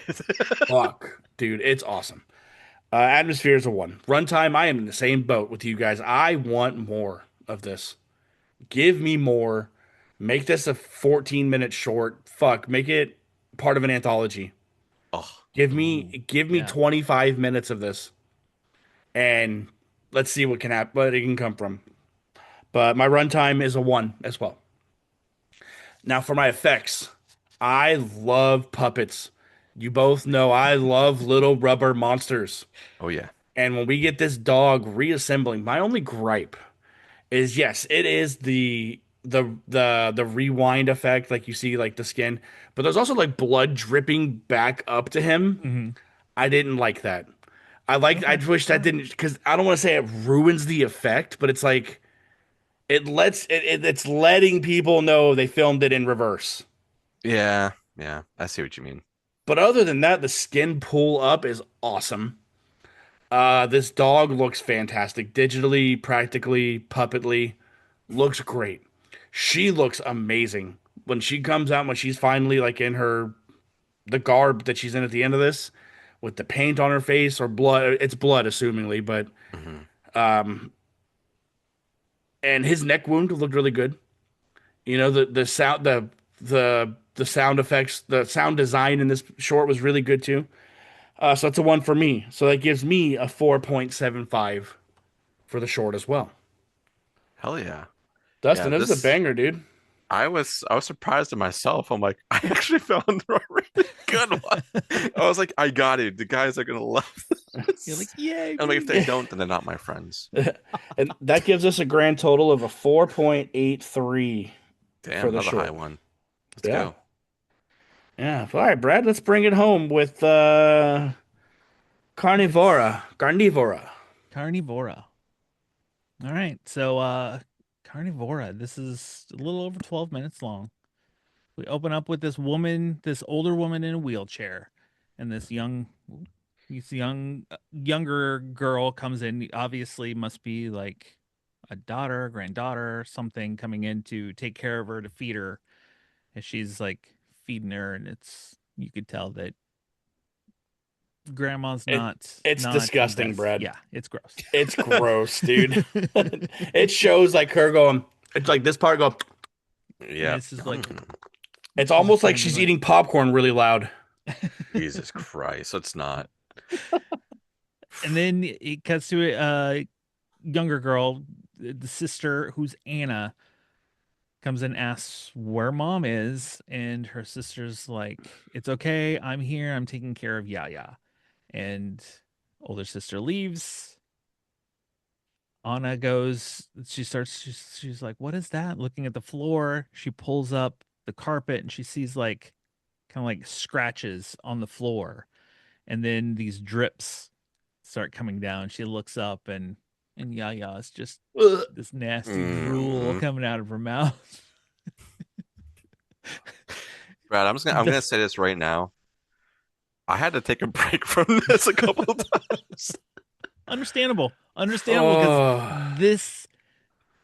Fuck, dude, it's awesome. Atmosphere is a 1. Runtime, I am in the same boat with you guys. I want more of this. Give me more. Make this a 14-minute short. Fuck, make it part of an anthology. Oh, Ooh, Give me yeah. 25 minutes of this, and let's see what can happen, what it can come from. But my runtime is a 1 as well. Now for my effects, I love puppets. You both know I love little rubber monsters. oh yeah. And when we get this dog reassembling, my only gripe is yes, it is the rewind effect, like you see like the skin, but there's also like blood dripping back up to him. Hmm. I didn't like that. I Okay. wish All that right. didn't because I don't want to say it ruins the effect, but it's like it's letting people know they filmed it in reverse. Yeah, yeah. I see what you mean. But other than that, the skin pull up is awesome. This dog looks fantastic. Digitally, practically, puppetly, looks great. She looks amazing. When she comes out, when she's finally like in the garb that she's in at the end of this, with the paint on her face or blood, it's blood, assumingly, but Hmm. and his neck wound looked really good. The sound the sound effects, the sound design in this short was really good too. So it's a 1 for me. So that gives me a 4.75 for the short as well. Hell yeah. Yeah, Dustin, this is a this banger, dude. I was surprised at myself. I'm like, I actually found a really good one. I was like, I got it. The guys are gonna love You're like, this. yay, And like if they me. don't, then they're not my friends. And that gives us a grand total of a 4.83 for Damn, the another high short. one. Let's Yeah. go. Yeah. All right, Brad, let's bring it home with Let's Carnivora. Carnivora. All right. So Carnivora, this is a little over 12 minutes long. We open up with this older woman in a wheelchair, and this This younger girl comes in, obviously must be like a daughter, granddaughter, something coming in to take care of her, to feed her. And she's like feeding her, and you could tell that grandma's It not it's not the disgusting, best. Brad. Yeah, it's gross. It's gross, dude. It shows like her going. It's like this part go. Yeah. It's just like It's she's just almost kind like of being she's like, eating popcorn really loud. Jesus Christ. It's not. and then it cuts to a younger girl, the sister who's Anna, comes and asks where mom is, and her sister's like, "It's okay, I'm here. I'm taking care of Yaya." And older sister leaves. Anna goes, she's like, "What is that?" Looking at the floor, she pulls up the carpet and she sees like kind of like scratches on the floor, and then these drips start coming down. She looks up, and Yaya is just Ugh. this nasty drool Hmm. coming out of her mouth. Brad, I'm The- gonna say this right now. I had to take a break from this a couple of times. understandable, because Oh, this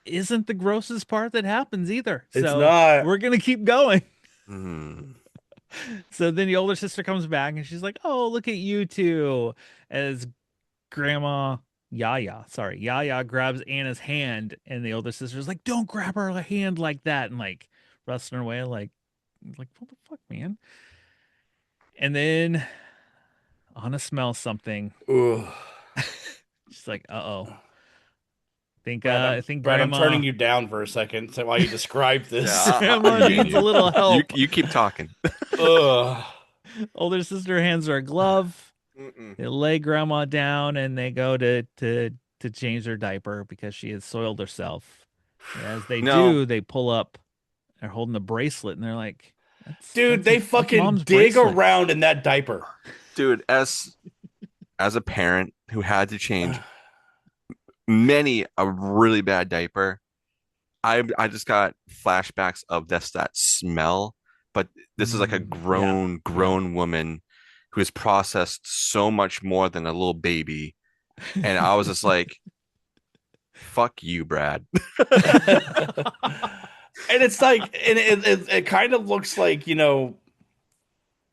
isn't the grossest part that happens either. it's So not. we're gonna keep going. Hmm. So then the older sister comes back and she's like, "Oh, look at you two." As Grandma Yaya grabs Anna's hand, and the older sister's like, "Don't grab her hand like that," and like wrestling her away, like what the fuck, man? And then Anna smells something. Ugh. She's like, "Uh-oh. Brad, I think Brad, I'm Grandma turning you down for a second so while you describe Yeah, this. I'm Grandma muting needs a you. little help." You keep talking. Ugh. Older sister hands her a glove. Mm-mm. They lay Grandma down and they go to change her diaper because she has soiled herself. And as they No, do, they pull up. They're holding the bracelet, and they're like, Dude, they that's fucking mom's dig bracelet." around in that diaper. dude, as a parent who had to change many a really bad diaper, I just got flashbacks of that smell. But this is like a Yeah, yeah. grown woman who has processed so much more than a little baby. And I was just like, fuck you, Brad. And it's like, and it kind of looks like, in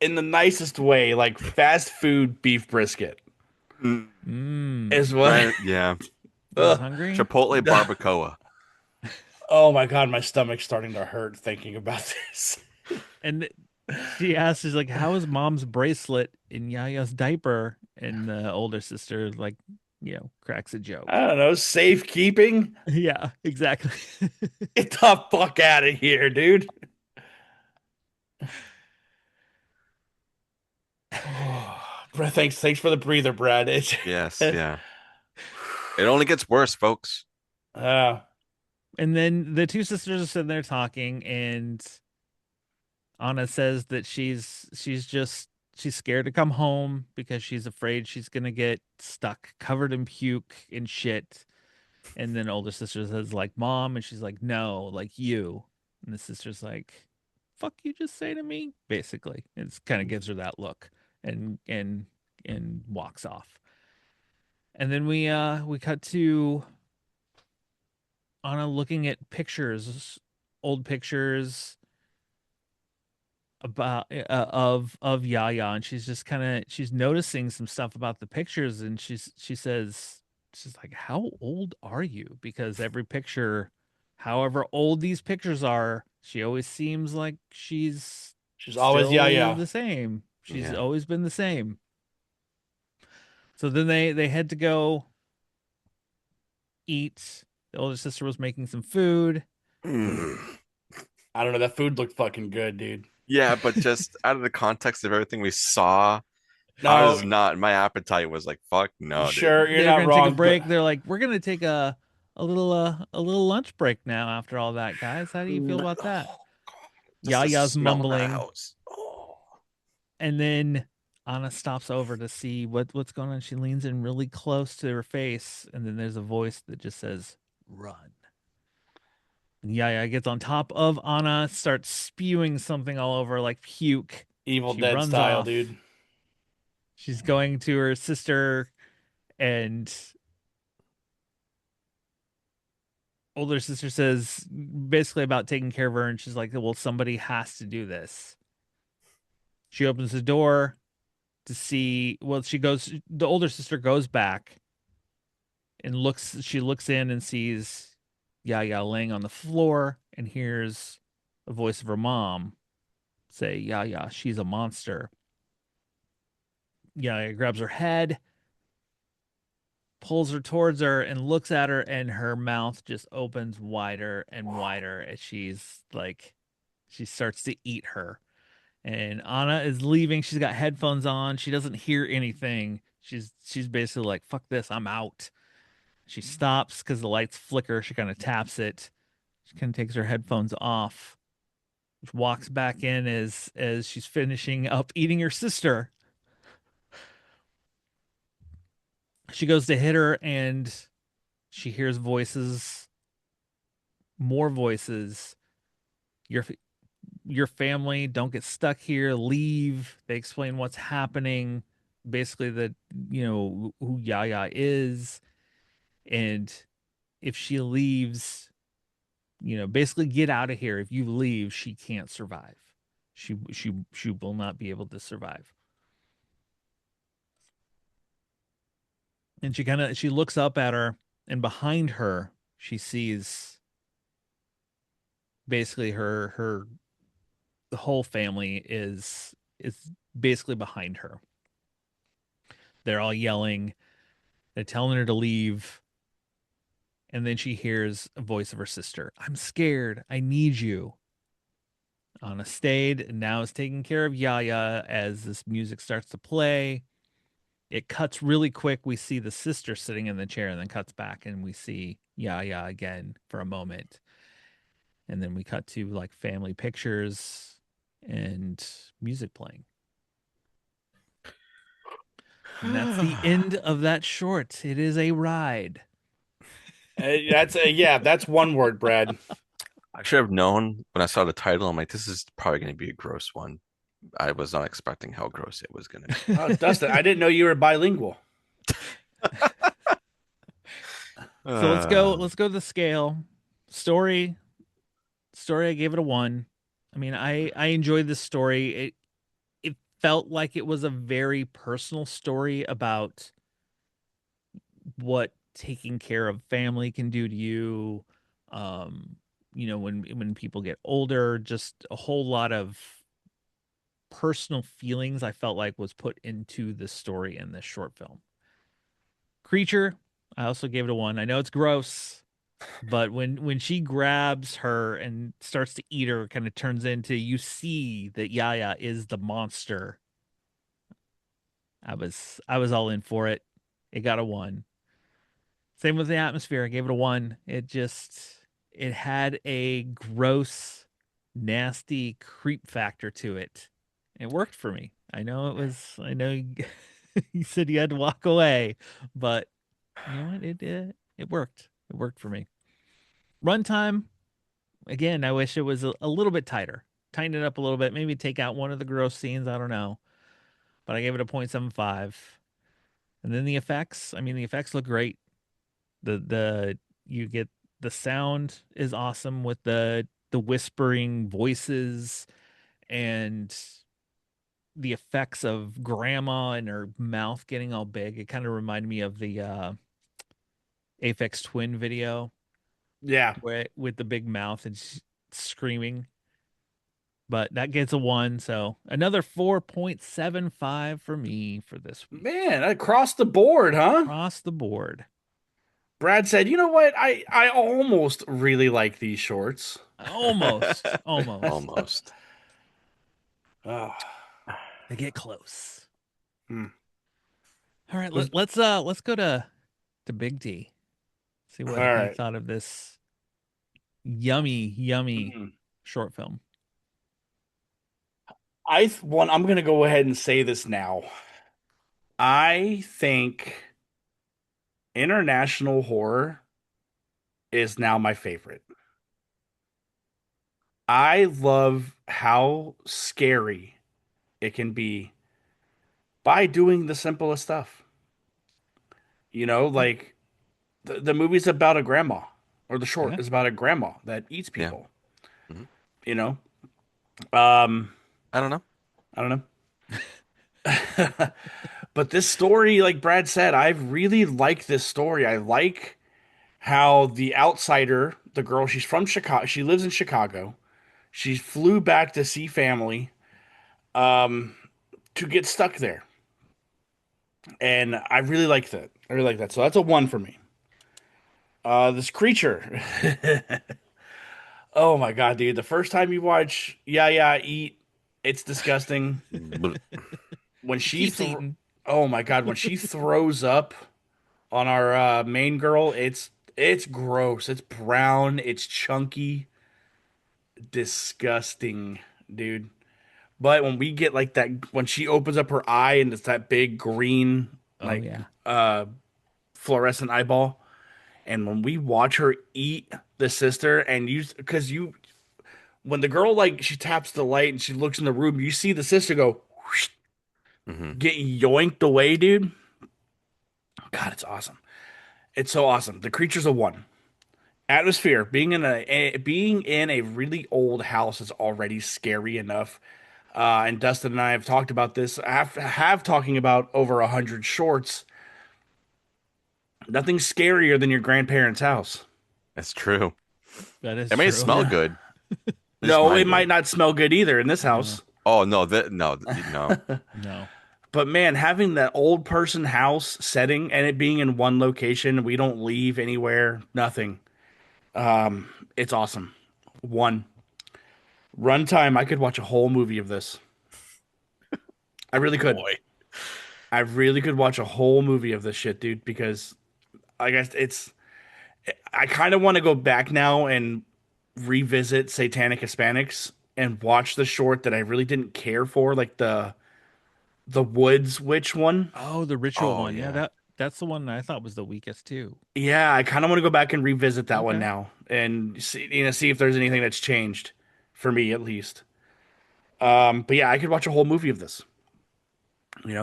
the nicest way, like fast food beef brisket Mm, is what. yeah. You guys Ugh. hungry? Chipotle barbacoa. Oh my God, my stomach's starting to hurt thinking about this. And she asks, she's like, "How is mom's bracelet in Yaya's diaper?" And the older sister, like, cracks a I joke. don't know, safekeeping? Yeah, exactly. Get the fuck out of here, dude. Thanks for the breather, Brad. Yes, yeah. It only gets worse, folks. uh, And then the two sisters are sitting there talking, and Anna says that she's scared to come home because she's afraid she's gonna get stuck covered in puke and shit. And then older sister says like mom, and she's like, "No, like you." And the sister's like, "Fuck you just say to me?" Basically. It kind of gives her that look, and walks off. And then we cut to Anna looking at pictures, old pictures about of Yaya, and she's just kind of she's noticing some stuff about the pictures, and she says, she's like, "How old are you?" Because every picture, however old these pictures are, she always seems like she's she's always, yeah, still yeah. the same. She's Yeah. always been the same. So then they had to go eat. The older sister was making some food. Mm. I don't know. That food looked fucking good, dude. Yeah, but just out of the context of everything we saw, I No, was not, my appetite was like, fuck no, dude. sure, you're They're not gonna take a wrong, but break. They're like, "We're gonna take a little lunch break now after all that, guys. How do you feel Oh, about that?" God. Just the Yaya's smell in the mumbling, house. Oh. and then Anna stops over to see what's going on. She leans in really close to her face, and then there's a voice that just says, "Run." And Yaya gets on top of Anna, starts spewing something all over like puke. Evil She Dead runs style, off. dude. She's going to her sister, and older sister says basically about taking care of her, and she's like, well, somebody has to do this. She opens the door to see, well, the older sister goes back and she looks in and sees Yaya laying on the floor and hears a voice of her mom say, Yaya, she's a monster. Yaya grabs her head, pulls her towards her, and looks at her, and her mouth just opens wider and wider as she starts to eat her. And Anna is leaving. She's got headphones on. She doesn't hear anything. She's basically like, fuck this, I'm out. She stops because the lights flicker. She kind of taps it. She kind of takes her headphones off. She walks back in as she's finishing up eating her sister. She goes to hit her, and she hears voices, more voices. Your your family, don't get stuck here. Leave. They explain what's happening. Basically, that who Yaya is, and if she leaves, basically get out of here. If you leave, she can't survive. She will not be able to survive. And she looks up at her, and behind her, she sees basically her the whole family is basically behind her. They're all yelling. They're telling her to leave. And then she hears a voice of her sister. I'm scared. I need you. Anna stayed and now is taking care of Yaya as this music starts to play. It cuts really quick. We see the sister sitting in the chair and then cuts back and we see Yaya again for a moment. And then we cut to like family pictures and music playing. And that's the end of that short. It is a ride. Yeah, that's one word, Brad. I should have known when I saw the title. I'm like, this is probably going to be a gross one. I was not expecting how gross it was going to be. Oh, Dustin, I didn't know you were bilingual. So Uh, let's go to the scale. Story story I gave it a 1. I mean, I enjoyed this story. It felt like it was a very personal story about what taking care of family can do to you. Um, when people get older, just a whole lot of personal feelings I felt like was put into the story in this short film. Creature, I also gave it a 1. I know it's gross, but when she grabs her and starts to eat her, kind of turns into, you see that Yaya is the monster. I was all in for it. It got a 1. Same with the atmosphere. I gave it a 1. It had a gross, nasty creep factor to it. It worked for me. I know you said you had to walk away, but you know what? It worked. It worked for me. Runtime, again, I wish it was a little bit tighter. Tighten it up a little bit, maybe take out one of the gross scenes, I don't know. But I gave it a 0.75. And then the effects, I mean the effects look great. The you get the sound is awesome with the whispering voices and the effects of grandma and her mouth getting all big. It kind of reminded me of the Aphex Twin video Yeah. where with the big mouth and screaming. But that gets a 1, so another 4.75 for me for this week. Man, across the board, huh? Across the board. Brad said, "You know what? I almost really like these shorts." Almost, almost. almost. Oh, They get close. hmm. All right, Was let's go to Big T. See all what he right. thought of this yummy Mhm. short film. I'm gonna go ahead and say this now. I think international horror is now my favorite. I love how scary it can be by doing the simplest stuff. Yep. Like the movie's about a grandma, or the short Yeah. is about a grandma that eats Yeah. people. Mhm. You know, um, I don't know. I don't know. But this story, like Brad said, I really like this story. I like how the outsider, the girl, she's from Chicago. She lives in Chicago. She flew back to see family, to get stuck there. And I really like that. I really like that. So that's a one for me. This creature. Oh my god, dude. The first time you watch Yeah Yeah Eat, it's disgusting. Bleh. When He she keeps thro eating. Oh my god, when she throws up on our main girl, it's gross. It's brown, it's chunky, disgusting, dude. But when we get like that, when she opens up her eye and it's that big green, Oh like yeah. fluorescent eyeball, and when we watch her eat the sister, and because when the girl like she taps the light and she looks in the room, you see the sister go whoosh, Mhm. get yoinked away, dude. God, it's awesome. It's so awesome. The creature's a one. Atmosphere. Being in a really old house is already scary enough. And Dustin and I have talked about this. Have talking about over 100 shorts. Nothing scarier than your grandparents' house. That's true. That is It may true. smell good. It just No, might it be. might not smell good either in this No. house. Oh no, that no, no. No. But man, having that old person house setting and it being in one location, we don't leave anywhere, nothing. It's awesome. One runtime, I could watch a whole movie of this. I really could. Boy. I really could watch a whole movie of this shit, dude, because I guess I kind of want to go back now and revisit Satanic Hispanics and watch the short that I really didn't care for, like the Woods Witch one. Oh, the ritual Oh one. Yeah, yeah. that's the one I thought was the weakest too. Yeah, I kind of want to go back and revisit that one Okay. now and see if there's anything that's changed for me at least. But yeah, I could watch a whole movie of this.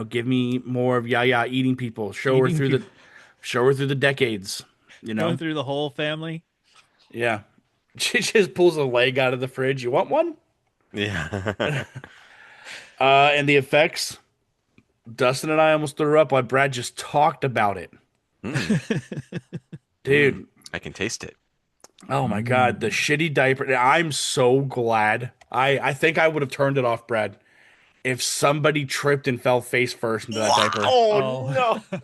Give me more of Yaya eating people. Eating people, Show her through the decades. You going know, through the whole family. yeah. She just pulls a leg out of the fridge. You want one? Yeah. And the effects. Dustin and I almost threw up while Brad just talked about it, Mm, mm. dude. I can taste it. Oh my God, the Mm. shitty diaper. I'm so glad. I think I would have turned it off, Brad, if somebody tripped and fell face first into that diaper. Wow, Oh. no.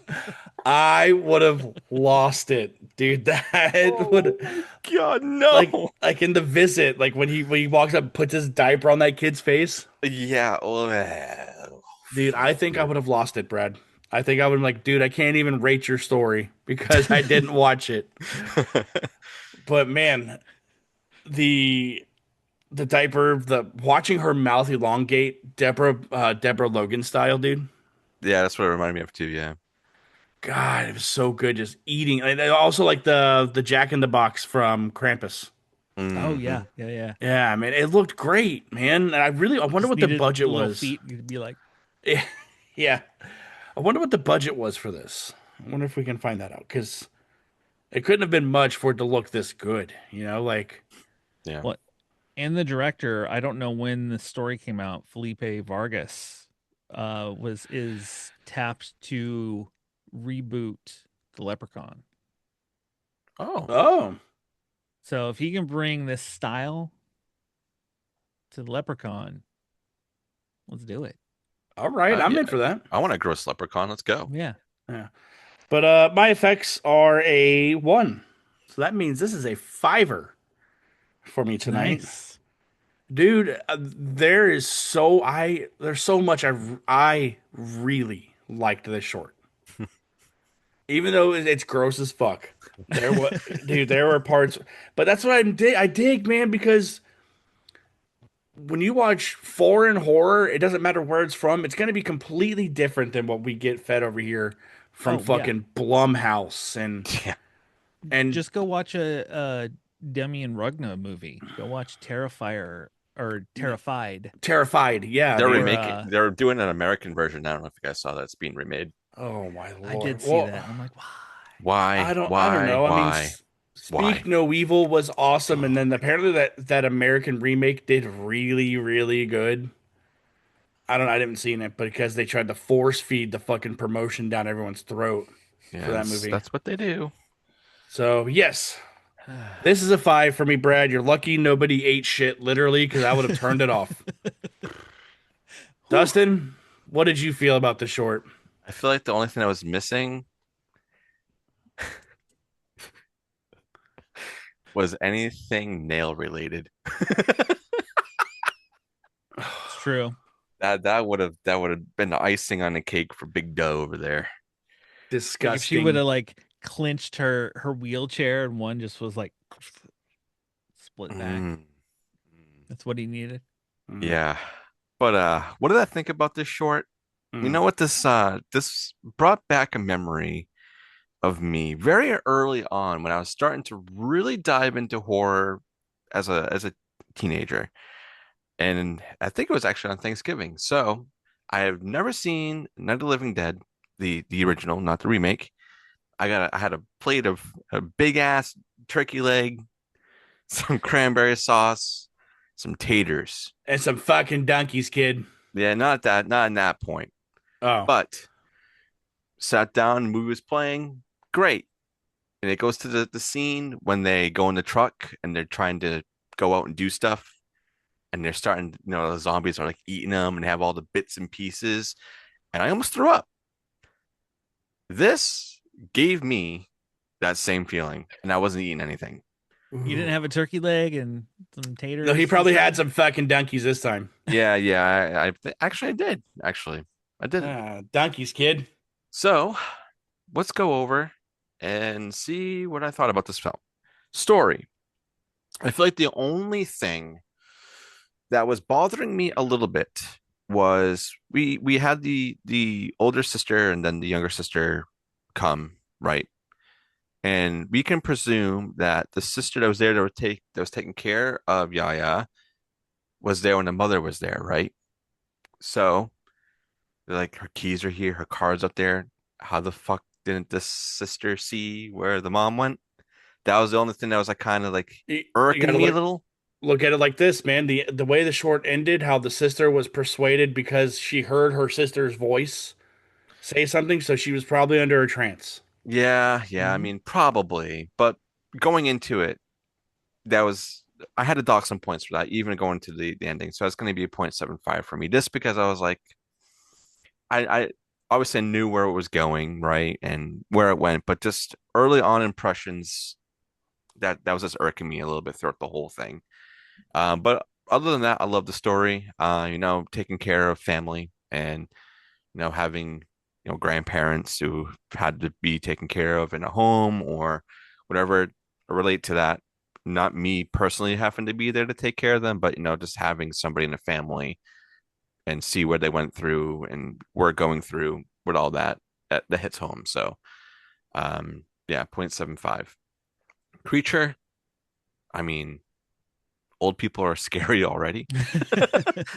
I would have lost it, dude. That Oh would my God, like no. like in the visit, like when he walks up and puts his diaper on that kid's face. Yeah. Well, Dude, I think I weird. would have lost it, Brad. I think I would have like, dude, I can't even rate your story because I didn't watch it. But man, the the diaper, the watching her mouth elongate, Deborah Logan style, dude. Yeah, that's what it reminded me of too. Yeah. God, it was so good just eating. And also like the Jack in the Box from Krampus. Oh yeah, Hmm. yeah, yeah. Yeah, man, it looked great, man. And I wonder Just what the needed budget the little was. feet to be like, Yeah, I wonder what the budget was for this. I wonder if we can find that out because it couldn't have been much for it to look this good. Like Yeah. what? And the director, I don't know when the story came out, Felipe Vargas, was is tapped to reboot the Leprechaun. Oh. oh, So if he can bring this style to the Leprechaun, let's do it. all right, I'm Yeah. in for that. I want to grow a leprechaun. Let's go. Yeah. Yeah. But my effects are a one. So that means this is a fiver for me tonight. Nice. Dude, there's so much I really liked this short. Even though it's gross as fuck. There were parts, but that's what I dig, man, because when you watch foreign horror, it doesn't matter where it's from, it's going to be completely different than what we get fed over here from Oh yeah. fucking Blumhouse Yeah. and Just go watch a Demi and Rugna movie. Go watch Terrifier or Terrified. Terrified. Yeah, They're Or dude. remaking. They're doing an American version. I don't know if you guys saw that. It's being remade. Oh my I lord. did see Well, that, and I'm like, why? Why? I don't Why? know. I mean, Why? Speak Why? No Evil was awesome, and then apparently that American remake did really, really good. I don't. I didn't see it because they tried to force feed the fucking promotion down everyone's throat for Yeah, that movie. that's what they do. So yes, this is a 5 for me, Brad. You're lucky nobody ate shit literally because I would have turned it off. Whew. Dustin, what did you feel about the short? I feel like the only thing that was missing was anything nail related. It's true. That would have been the icing on the cake for Big Doe over there. Like if she would Disgusting. have like clinched her wheelchair and one just was like split back. Mm. That's what he needed. Mm, Yeah. But what did I think about this short? You mm. know what this brought back a memory of me very early on when I was starting to really dive into horror as a teenager. And I think it was actually on Thanksgiving. So I have never seen Night of the Living Dead, the original, not the remake. I had a plate of a big ass turkey leg, some cranberry sauce, some taters. And some fucking donkeys, kid. Yeah, not in that point. Oh. But sat down, the movie was playing, great. And it goes to the scene when they go in the truck and they're trying to go out and do stuff. And they're starting, the zombies are like eating them and have all the bits and pieces. And I almost threw up. This gave me that same feeling, and I wasn't eating anything. You didn't Ooh. have a turkey leg and some No, he taters this probably had time? some fucking donkeys this time. Yeah, yeah. Actually, I did. Actually, I did. Donkeys, kid. So let's go over and see what I thought about this film. Story. I feel like the only thing that was bothering me a little bit was we had the older sister and then the younger sister come, right? And we can presume that the sister that was there that was taking care of Yaya was there when the mother was there, right? So like her keys are here, her car's up there. How the fuck didn't this sister see where the mom went? That was the only thing that was like kind of like You got irking to me a little. look at it like this, man. The way the short ended, how the sister was persuaded because she heard her sister's voice say something, so she was probably under a trance. Yeah, yeah, I Mhm. mean probably, but going into it, that was I had to dock some points for that, even going to the ending. So that's going to be a 0.75 for me, just because I was like, I obviously knew where it was going, right, and where it went, but just early on impressions that was just irking me a little bit throughout the whole thing. But other than that, I love the story. Taking care of family and having grandparents who had to be taken care of in a home or whatever relate to that. Not me personally having to be there to take care of them, but just having somebody in the family and see where they went through and were going through with all that hits home. So yeah, 0.75. Creature, I mean, old people are scary already.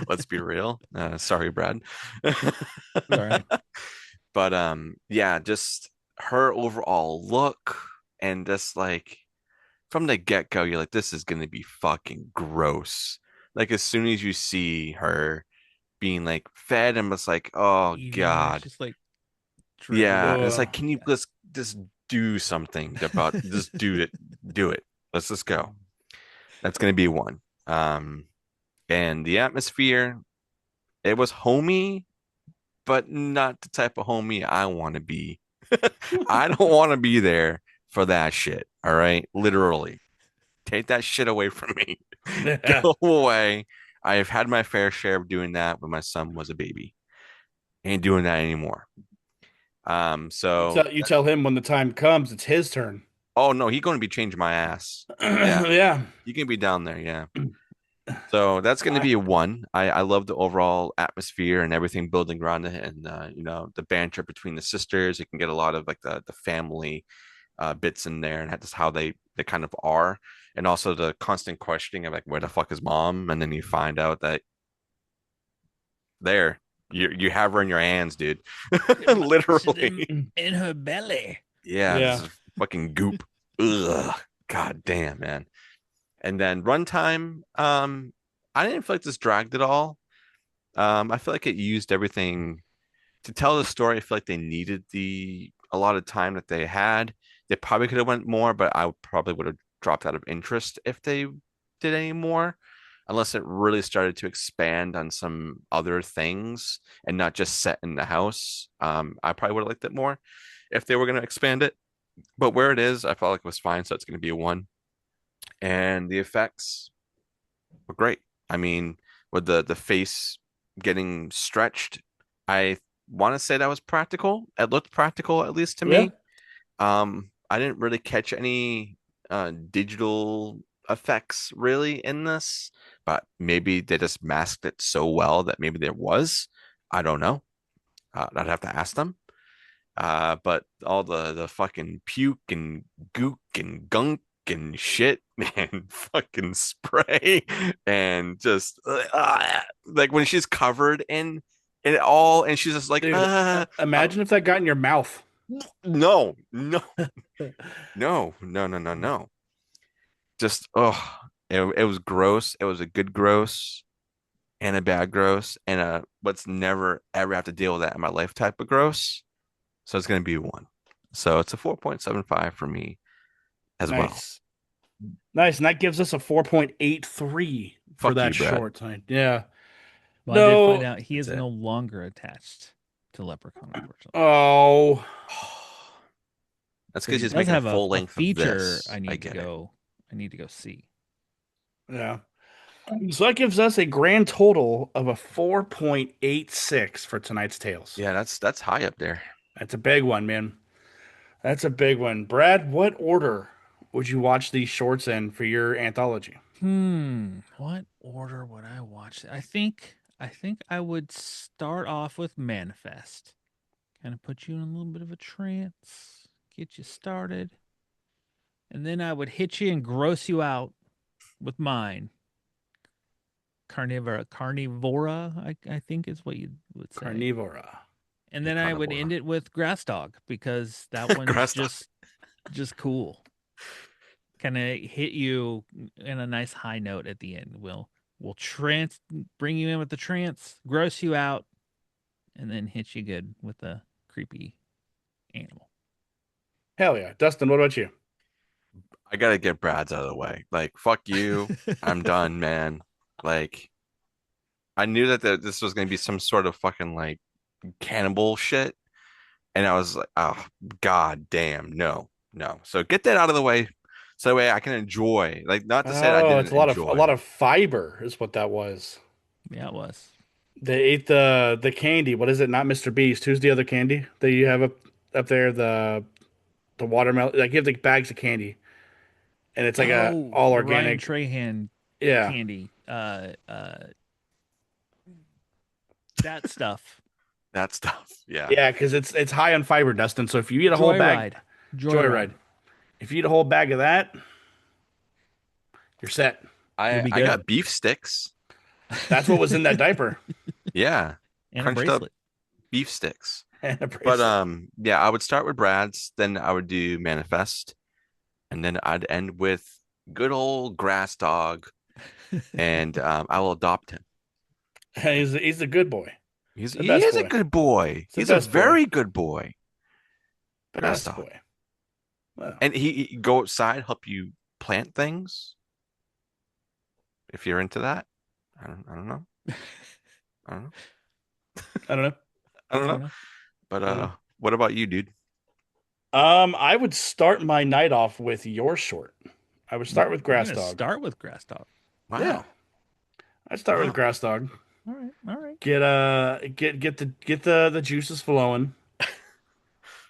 Let's be real. Sorry, Brad. All right. But yeah, just her overall look and just like from the get-go, you're like, this is gonna be fucking gross. Like as soon as you see her being like fed, and it's like, oh Eating and it's God. just like Yeah. dripping. And it's Ugh. like, can you just do something about just do it. Do it. Let's just go. That's gonna be one. Um, and the atmosphere, it was homey, but not the type of homie I want to be. I don't want to be there for that shit. All right. Literally. Take that shit away from me. Go away. I have had my fair share of doing that when my son was a baby. Ain't doing that anymore. So You tell him when the time comes, it's his turn. oh no, he's gonna be changing my ass. Yeah. Yeah. You can be down there, yeah. So that's going to I, be a one. I love the overall atmosphere and everything building around it, and the banter between the sisters. You can get a lot of like the family bits in there, and just how they kind of are. And also the constant questioning of like where the fuck is mom? And then you find out that there you have her in your hands, dude. She's in, Literally. in her belly. Yeah, this Yeah. is fucking goop. Ugh. God damn, man. And then runtime, I didn't feel like this dragged at all. I feel like it used everything to tell the story. I feel like they needed the a lot of time that they had. They probably could have went more, but I probably would have dropped out of interest if they did any more, unless it really started to expand on some other things and not just set in the house. I probably would have liked it more if they were going to expand it. But where it is, I felt like it was fine, so it's going to be a one. And the effects were great. I mean, with the face getting stretched, I want to say that was practical. It looked practical, at least to Yeah. me. I didn't really catch any digital effects really in this, but maybe they just masked it so well that maybe there was. I don't know. I'd have to ask them. But all the fucking puke and gook and gunk and shit and fucking spray and just like when she's covered in it all and she's just like Dude, imagine if that got in your mouth. no, no, no, no, no, no, no. Just it was gross. It was a good gross and a bad gross and a let's never ever have to deal with that in my life type of gross. So it's going to be one. So it's a 4.75 for me as well. Nice. Nice. And that gives us a 4.83 for Fuck you, that Brad. short time. Yeah. Well, I did find No. out he That's is it. no longer attached to Leprechaun, unfortunately. Oh. That's But because he he's does making a have full a length of feature this. I get it. I need to go see. Yeah. So that gives us a grand total of a 4.86 for tonight's Tales. Yeah, that's high up there. That's a big one, man. That's a big one. Brad, what order would you watch these shorts in for your anthology? What order would I watch? I think I would start off with Manifest. Kind of put you in a little bit of a trance, get you started, and then I would hit you and gross you out with mine. Carnivora, I think is what you would say. Carnivora. And Yeah, then I would end carnivore. it with Grass Dog because that one's Grass dog. just cool. Kind of hit you in a nice high note at the end. We'll trance bring you in with the trance, gross you out, and then hit you good with the creepy animal. Hell yeah. Dustin, what about you? I gotta get Brad's out of the way. Like, fuck you. I'm done, man. Like, I knew that this was gonna be some sort of fucking like cannibal shit, and I was like, oh god damn, no, no. So get that out of the way, so that way I can enjoy. Like, not to say I Oh, it's didn't a lot enjoy. of fiber is what that was. Yeah, it was. They ate the candy. What is it? Not Mr. Beast. Who's the other candy that you have up there? The watermelon. Like you have the bags of candy, and it's like a Oh, all the Ryan organic. Trahan Yeah, candy. That stuff. That stuff. Yeah. yeah, because it's high on fiber, Dustin. So if you eat a whole bag, Joyride. Joyride. Joyride. If you eat a whole bag of that, you're set. You'll I be I good. got beef sticks. That's what was in that diaper Yeah. And a Crunched up bracelet. beef sticks. and a But bracelet. yeah, I would start with Brad's, then I would do Manifest, and then I'd end with good old Grass Dog, and I will adopt him. He's a good boy. The He best is a boy. good boy. It's the He's a best boy. very good boy. Grass Best Dog. boy. Well, And he go outside, help you plant things if you're into that. I don't know. I don't know. I don't know. I don't I know. don't know. But I don't know. what about you, dude? I would start my night off with your short. I would start with You're Grass gonna Dog. start with Grass Dog. Yeah, Wow. I'd start with Wow. Grass Dog. All right, all right. Get the juices flowing,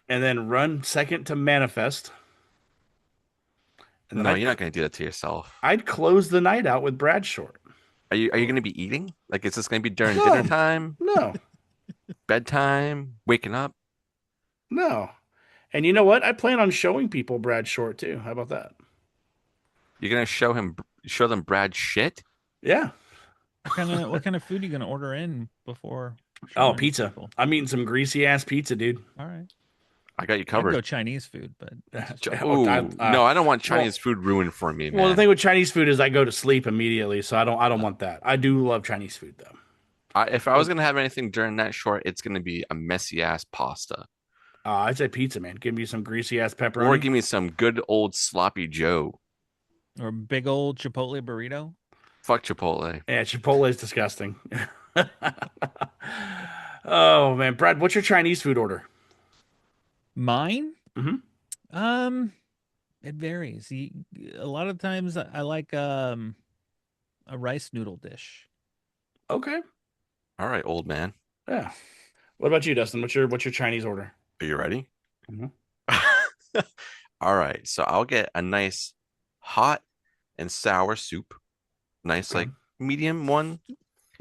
and then run second to Manifest, and then No, I'd you're not gonna do that to yourself. I'd close the night out with Brad Short. Are you gonna be eating? Like, is this gonna be during dinner No, time, no, bedtime, waking up? no. And you know what? I plan on showing people Brad Short too. How about that? You're gonna show them Brad shit? Yeah. What kind of food are you gonna order in before Oh, showing pizza. people? I'm eating some greasy ass pizza, dude. All right. I got you I can go covered. Chinese food, but that's just me. Oh, Ooh, no, I don't want well, Chinese food ruined for me, well, the man. thing with Chinese food is I go to sleep immediately, so I don't Uh, want that. I do love Chinese food though. If I was But gonna have anything during that short, it's gonna be a messy ass pasta. I'd say pizza, man. Give me some greasy ass Or pepperoni. give me some good old sloppy Joe. or a big old Chipotle burrito. Fuck Chipotle. Yeah, Chipotle is disgusting. Oh man, Brad, what's your Chinese food order? Mine? Hmm. Um, it varies. A lot of times I like a rice noodle dish. Okay. All right, old man. Yeah. What about you, Dustin? What's your Chinese order? Are you ready? Hmm. All right, so I'll get a nice hot and sour soup. Nice, Okay. like medium one.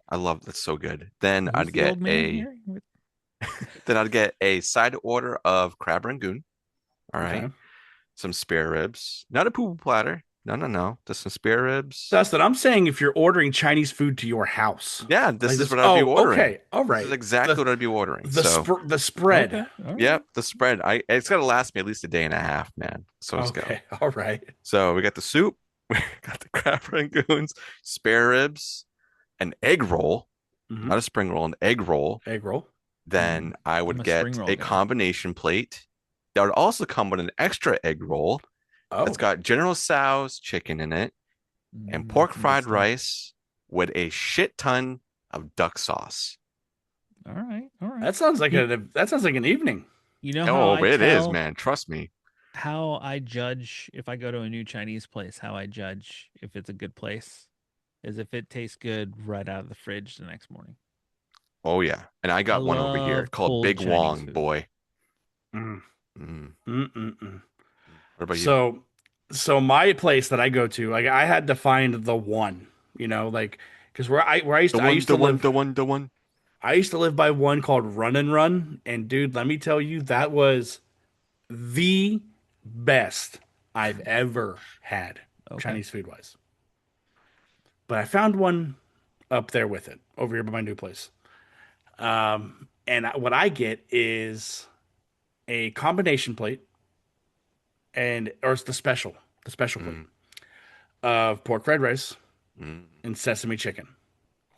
I love that's so good. Who's the old man here? Then I'd get a side order of crab rangoon. All right. Okay. Some spare ribs. Not a poo poo platter. No, no, no. Just some spare ribs. Dustin, I'm saying if you're ordering Chinese food to your house, Yeah, like this is this. what I'd be Oh, ordering. okay. All This is right. exactly The what I'd be ordering. the So, the spread. Okay, all right. yep, the spread. It's gotta last me at least a day and a half, man. So let's go. Okay. All right. So we got the soup, we got the crab rangoons, spare ribs, an egg roll, Hmm. not a spring roll, an egg roll. Egg roll. Then I I'm would a spring get roll a guy. combination plate. That would also come with an extra egg roll that's Oh. got General Tso's chicken in it and pork Some good fried stuff. rice with a shit ton of duck sauce. All right, all right. That sounds like an evening. You know how Oh, I it is, tell man. Trust me. how I judge if I go to a new Chinese place, how I judge if it's a good place is if it tastes good right out of the fridge the next morning. Oh, yeah. And I I got one over here love called cold Big Chinese Wong, food. boy. Mm. Mm. Mm-mm-mm. What about you? So my place that I go to, like I had to find the one, like because where I used The to I one, used to the one, live the one, the one. I used to live by one called Run and Run, and dude, let me tell you, that was the best I've ever had Okay. Chinese food wise. But I found one up there with it over here by my new place. And what I get is a combination plate or it's the special plate Mm, of pork fried rice mm. and sesame chicken.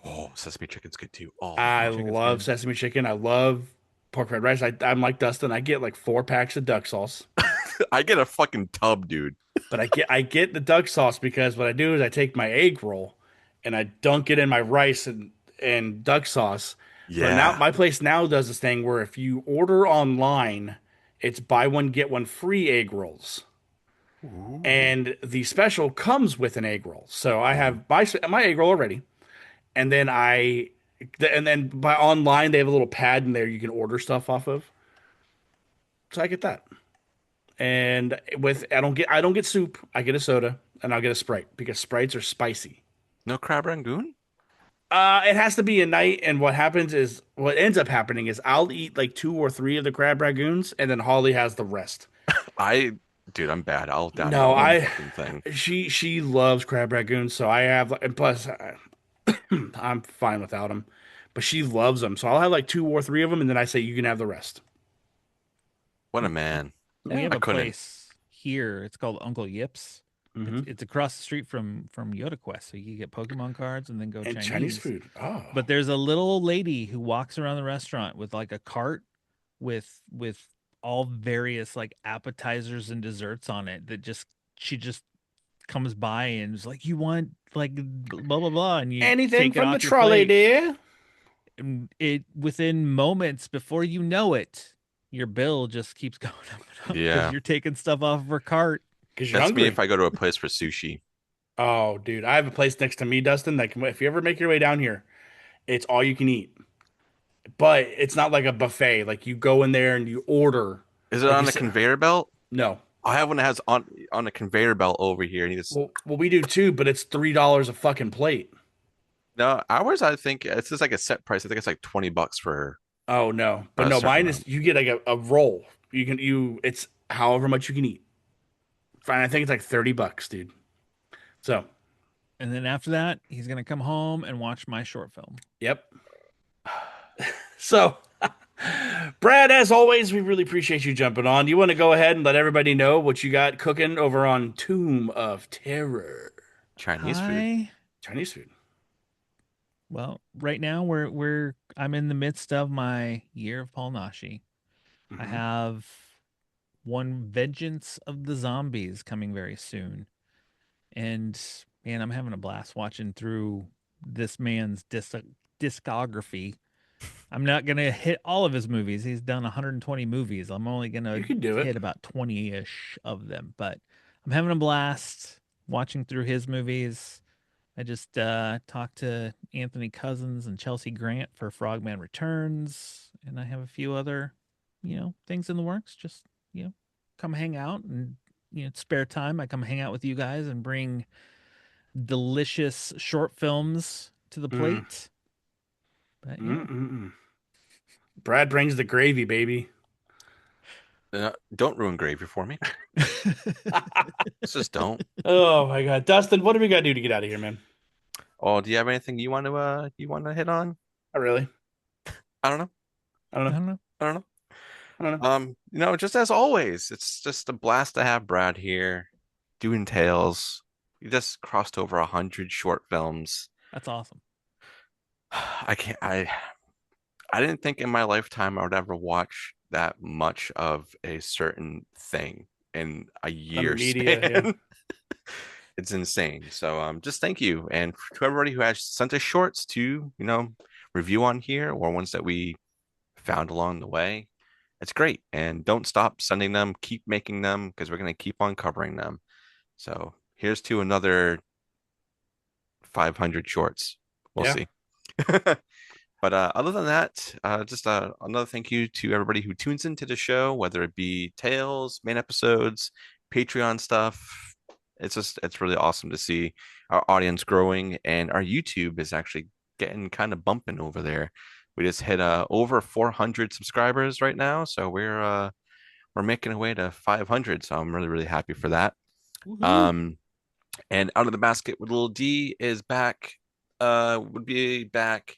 Oh, sesame chicken's good too. Oh, I Sesame chicken's love good. sesame chicken. I love pork fried rice. I'm like Dustin. I get like 4 packs of duck sauce, I get a fucking tub, dude. but I get the duck sauce because what I do is I take my egg roll and I dunk it in my rice and duck sauce. But now Yeah. my place now does this thing where if you order online, it's buy one get one free egg rolls. Ooh. And the special comes with an egg roll. So I Mm. have my egg roll already. And then by online they have a little pad in there you can order stuff off of. So I get that. And with I don't get soup. I get a soda and I'll get a Sprite because Sprites are spicy. No crab rangoon? It has to be a night, and what ends up happening is I'll eat like 2 or 3 of the crab ragoons, and then Holly has the rest. I, dude, I'm bad. I'll down the No, whole I fucking thing. she loves crab ragoons, so I have, and plus I'm fine without them, but she loves them, so I'll have like 2 or 3 of them, and then I say you can have the rest. What a man. We Yeah. have I a couldn't. place here. It's called Uncle Yip's. It's Hmm. it's across the street from Yoda Quest, so you can get Pokemon cards and then go And Chinese Chinese. food. Oh. But there's a little old lady who walks around the restaurant with like a cart with all various like appetizers and desserts on it that just she just comes by and is like, you want like blah blah blah, and you Anything take it from the off your trolley, plate. dear? And it within moments before you know it, your bill just keeps going up and up because Yeah. you're taking stuff off of her cart. Because you're That's me if hungry. I go to a place for sushi. Oh, dude, I have a place next to me, Dustin. If you ever make your way down here, it's all you can eat. But it's not like a buffet. Like you go in there and you order. Is it Like you on a said, conveyor belt? no. I have one that has on a conveyor belt over here. And you just Well, we do too, but it's $3 a fucking plate. no ours. I think it's just like a set price. I think it's like $20 for Oh no, but a no, certain mine is amount. you get like a roll. It's however much you can eat. Fine, I think it's like $30, dude. So, And then after that, he's gonna come home and watch my short film. yep. So, Brad, as always, we really appreciate you jumping on. You want to go ahead and let everybody know what you got cooking over on Tomb of Terror? Chinese food. I Chinese food. Well, right now I'm in the midst of my year of Paul Nashi. I Hmm. have one Vengeance of the Zombies coming very soon. And man, I'm having a blast watching through this man's discography. I'm not going to hit all of his movies. He's done 120 movies. I'm only going You to can do it. hit about 20-ish of them, but I'm having a blast watching through his movies. I just talked to Anthony Cousins and Chelsea Grant for Frogman Returns, and I have a few other, things in the works. Just, come hang out and spare time. I come hang out with you guys and bring delicious short films to the Mm. plate. But yeah. Mm-mm-mm. Brad brings the gravy, baby. Don't ruin gravy for me. Just don't. Oh my God, Dustin, what do we got to do to get out of here, man? Oh, do you have anything you want to hit on? Not really. I don't know. I don't I know. don't know. I don't know. I don't know. Just as always, it's just a blast to have Brad here doing tales. We just crossed over 100 short films. That's awesome. I can't I didn't think in my lifetime I would ever watch that much of a certain thing in a The year media, yeah. span. It's insane. So just thank you. And to everybody who has sent us shorts to, review on here or ones that we found along the way. It's great. And don't stop sending them. Keep making them because we're going to keep on covering them. So here's to another 500 shorts. We'll Yeah. see. But other than that, just another thank you to everybody who tunes into the show, whether it be tales, main episodes, Patreon stuff. It's really awesome to see our audience growing, and our YouTube is actually getting kind of bumping over there. We just hit over 400 subscribers right now, so we're making our way to 500. So I'm really really happy for that. Woohoo. Um, and Out of the Basket with Little D is back. Would be back.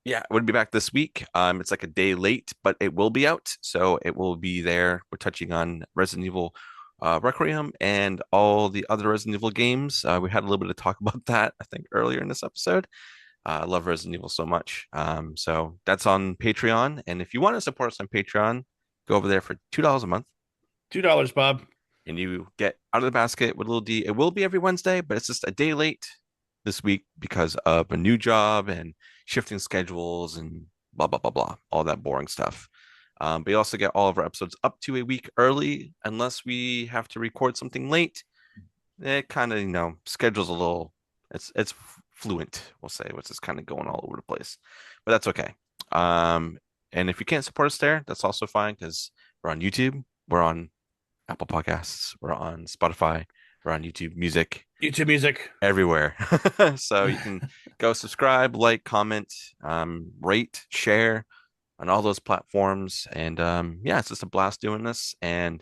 Yeah, it would be back this week. It's like a day late, but it will be out, so it will be there. We're touching on Resident Evil Requiem and all the other Resident Evil games. We had a little bit of talk about that, I think, earlier in this episode. I love Resident Evil so much. So that's on Patreon, and if you want to support us on Patreon, go over there for $2 a month, $2, Bob. and you get Out of the Basket with Little D. It will be every Wednesday, but it's just a day late this week because of a new job and shifting schedules and blah blah blah blah, all that boring stuff. But you also get all of our episodes up to a week early, unless we have to record something late. It kind of schedules a little. It's fluent, we'll say, which is kind of going all over the place, but that's okay. Um, and if you can't support us there, that's also fine because we're on YouTube, we're on Apple Podcasts, we're on Spotify, we're on YouTube Music, YouTube music. everywhere. So you can go subscribe, like, comment, rate, share on all those platforms. And yeah, it's just a blast doing this. And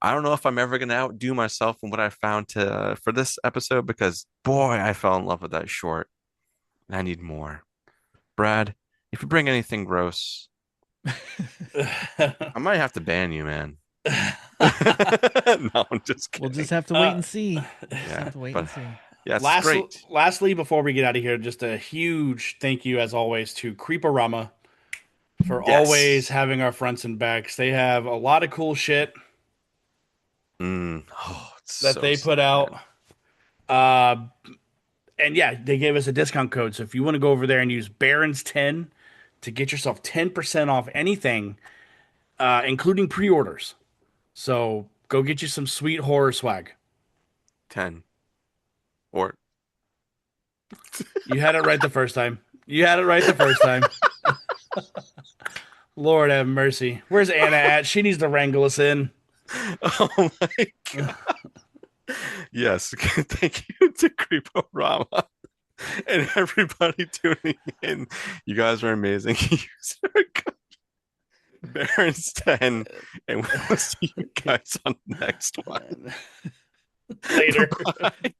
I don't know if I'm ever gonna outdo myself in what I found to for this episode because boy, I fell in love with that short. And I need more. Brad, if you bring anything gross, I might have to ban you, man. No, I'm just We'll kidding. just have to wait uh, and see. Just Yeah, have to wait but and see. yes, it's great. lastly, before we get out of here, just a huge thank you, as always, to Creeporama for always Yes. having our fronts and backs. They have a lot of cool shit Oh, it's that so they sick, put out. man. Uh, and yeah, they gave us a discount code. So if you want to go over there and use Barrens10 to get yourself 10% off anything, including pre-orders. So go get you some sweet horror swag. 10 or You had it right the first time. You had it right the first time. Lord have mercy. Where's Anna at? She needs to wrangle us in. oh my God. Yes, thank you to Creeporama and everybody tuning in. You guys are amazing. Use our code Barrens 10 and we'll see you guys on the next one. later. Bye.